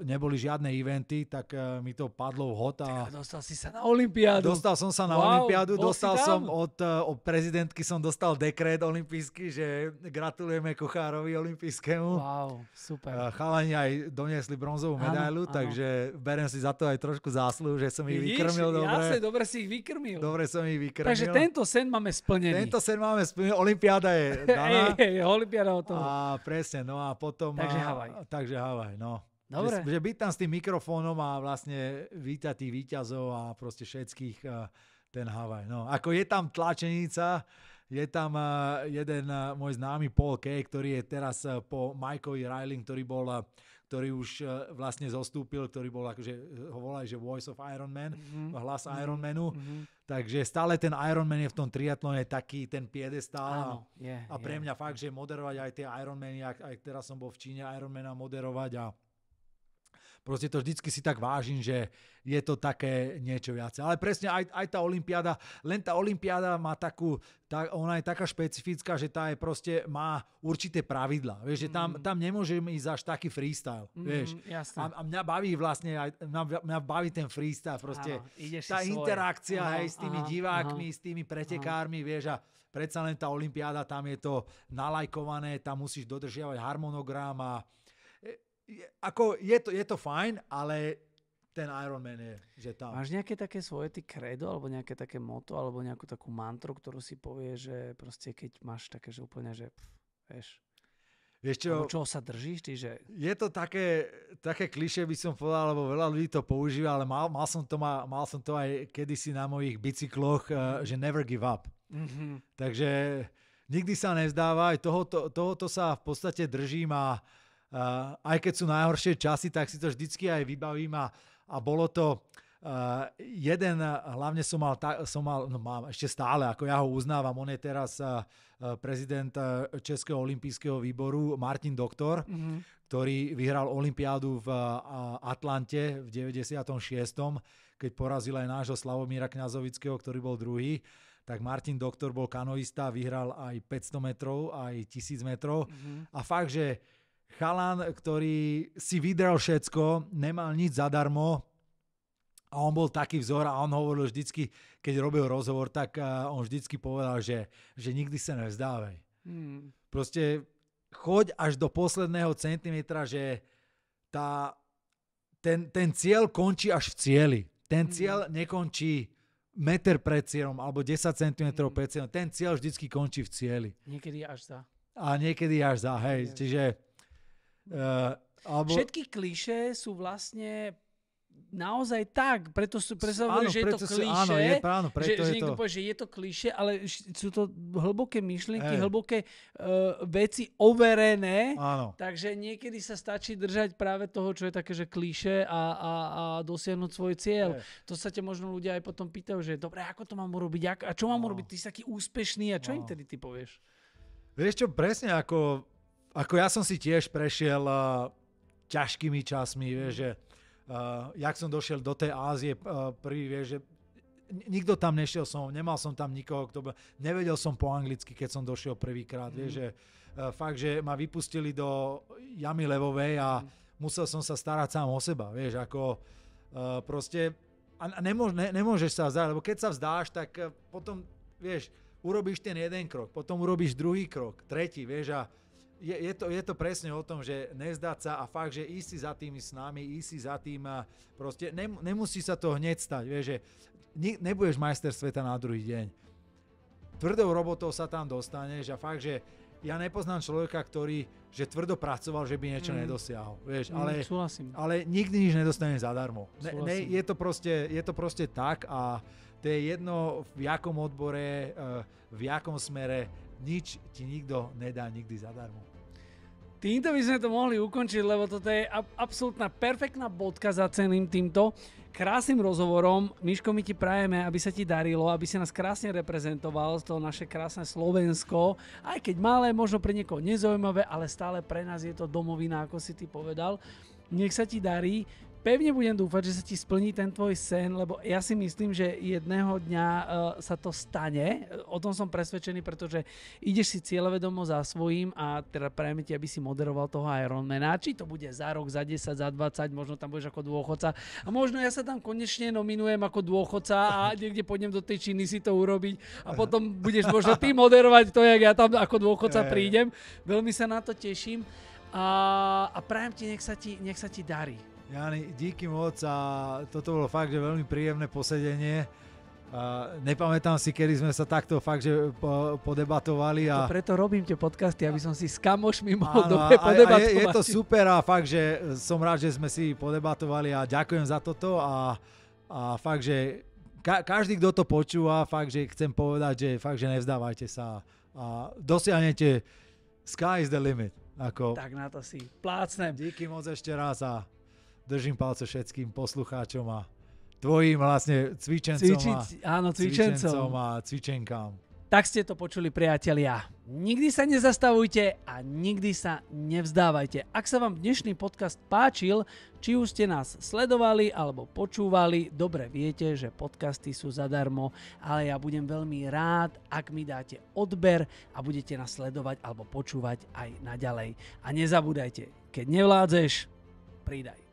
neboli žiadne eventy, tak mi to padlo vhod. Dostal si sa na olympiádu. Dostal som sa na olympiádu, dostal som od prezidentky som dostal dekret olympijský, že gratulujeme kuchárovi olympijskému. Wow, super. Chalani aj doniesli bronzovú medailu, takže beriem si za to aj trošku zásluh, že som ich vykrmil dobre. Jasne, dobre si ich vykrmil. Dobre som ich vykrmil. Takže tento sen máme splnený. Olympiáda je daná. Olympiáda o toho. A presne, no a potom... Takže Havaj, no. Dobre. Že byť tam s tým mikrofónom a vlastne vítať tých víťazov a proste všetkých ten Havaj. No, ako je tam tlačenica, je tam jeden môj známy Paul Kay, ktorý je teraz po Mikeovi Riley, ktorý už vlastne zostúpil, ktorý bol akože, ho volali, že Voice of Iron Man, hlas Ironmanu. Takže stále ten Ironman je v tom triatlone taký ten piedestál. A pre mňa fakt, že moderovať aj tie Ironmany, aj teraz som bol v Číne Ironmana moderovať a proste to vždycky si tak vážim, že je to také niečo viac. Ale presne aj tá olympiáda, len tá olympiáda má ona je taká špecifická, že tá je proste, má určité pravidlá. Vieš, že tam nemôžem ísť až taký freestyle. Vieš. A mňa baví vlastne, mňa baví ten freestyle. Proste tá interakcia s tými divákmi, s tými pretekármi, vieš, a predsa len tá olympiáda, tam je to nalajkované, tam musíš dodržiavať harmonogram a ako je to fajn, ale ten Ironman je, že tam. Máš nejaké také svoje credo, alebo nejaké také motto, alebo nejakú takú mantru, ktorú si povie, že proste keď máš také, že úplne, že vieš čo? Alebo čoho sa držíš, ty, že... Je to také klišé, by som povedal, lebo veľa ľudí to používa, ale mal som to aj kedysi na mojich bicykloch, že never give up. Takže nikdy sa nevzdávaj, tohoto sa v podstate držím a aj keď sú najhoršie časy, tak si to vždycky aj vybavím a bolo to hlavne mám ešte stále, ako ja ho uznávam, on je teraz prezident Českého olympijského výboru Martin Doktor, ktorý vyhral olympiádu v Atlante v 96., keď porazil aj nášho Slavomíra Kňazovického, ktorý bol druhý. Tak Martin Doktor bol kanoista, vyhral aj 500 metrov, aj 1000 metrov. A fakt, že chalan, ktorý si vydrel všetko, nemal nič zadarmo A on bol taký vzor a on hovoril vždycky, keď robil rozhovor, tak on vždycky povedal, že nikdy sa nevzdávaj. Proste choď až do posledného centimetra, že ten cieľ končí až v cieli. Ten cieľ nekončí meter pred cieľom alebo 10 cm pred cieľom. Ten cieľ vždycky končí v cieli. Niekedy až za. A niekedy až za, hej. Čiže... Všetky klišé sú vlastne naozaj tak, preto sa hovorí, že je to klišé, áno, že niekto povie, že je to klišé, ale sú to hlboké myšlienky, hlboké veci overené, takže niekedy sa stačí držať práve toho, čo je také, že klišé a dosiahnuť svoj cieľ. To sa ťa možno ľudia aj potom pýtajú, že dobre, ako to mám urobiť, a čo mám urobiť, ty si taký úspešný a čo im tedy ty povieš? Vieš čo, presne ako ja som si tiež prešiel ťažkými časmi, vieš, že jak som došiel do tej Ázie prvý, vieš, že nikto tam nešiel nemal som tam nikoho, nevedel som po anglicky, keď som došiel prvýkrát, vieš, že fakt, že ma vypustili do jamy levovej a musel som sa starať sám o seba, vieš, ako proste a nemôžeš sa vzdať, lebo keď sa vzdáš, tak potom, vieš, urobíš ten jeden krok, potom urobíš druhý krok, tretí, vieš, a je to presne o tom, že nevzdať sa a fakt, že ísť si za tými snami, ísť si za tým a proste nemusí sa to hneď stať, vieš, že nebudeš majster sveta na druhý deň. Tvrdou robotou sa tam dostaneš a fakt, že ja nepoznám človeka, ktorý, že tvrdo pracoval, že by niečo nedosiahol, vieš, ale nikdy nič nedostane zadarmo. Je to proste tak a to je jedno v jakom odbore, v jakom smere, nič ti nikto nedá nikdy zadarmo. Týmto by sme to mohli ukončiť, lebo toto je absolútna perfektná bodka za celým týmto krásnym rozhovorom. Miško, my ti prajeme, aby sa ti darilo, aby si nás krásne reprezentoval, to naše krásne Slovensko, aj keď malé, možno pre niekoho nezaujímavé, ale stále pre nás je to domovina, ako si ty povedal. Nech sa ti darí. Pevne budem dúfať, že sa ti splní ten tvoj sen, lebo ja si myslím, že jedného dňa sa to stane. O tom som presvedčený, pretože ideš si cieľavedomo za svojím a teda prajeme ti, aby si moderoval toho Ironmana. Či to bude za rok, za 10, za 20, možno tam budeš ako dôchodca. A možno ja sa tam konečne nominujem ako dôchodca a niekde pôjdem do tej Číny si to urobiť a potom budeš možno ty moderovať to, jak ja tam ako dôchodca prídem. Veľmi sa na to teším a prajem ti, nech sa ti darí. Jani, díky moc a toto bolo fakt, že veľmi príjemné posedenie. Nepamätám si, kedy sme sa takto fakt, že podebatovali. A... Preto robím tie podcasty, aby som si s kamošmi mohol dobre podebatovať. Je to super a fakt, že som rád, že sme si podebatovali a ďakujem za toto a fakt, že každý, kto to počúva, fakt, že chcem povedať, že fakt, že nevzdávajte sa a dosiahnete sky is the limit. Tak na to si plácnem. Díky moc ešte raz a držím palce všetkým poslucháčom a tvojim vlastne cvičencom a cvičenkám. Tak ste to počuli, priatelia. Nikdy sa nezastavujte a nikdy sa nevzdávajte. Ak sa vám dnešný podcast páčil, či už ste nás sledovali alebo počúvali, dobre viete, že podcasty sú zadarmo, ale ja budem veľmi rád, ak mi dáte odber a budete nás sledovať alebo počúvať aj naďalej. A nezabúdajte, keď nevládzeš, pridaj.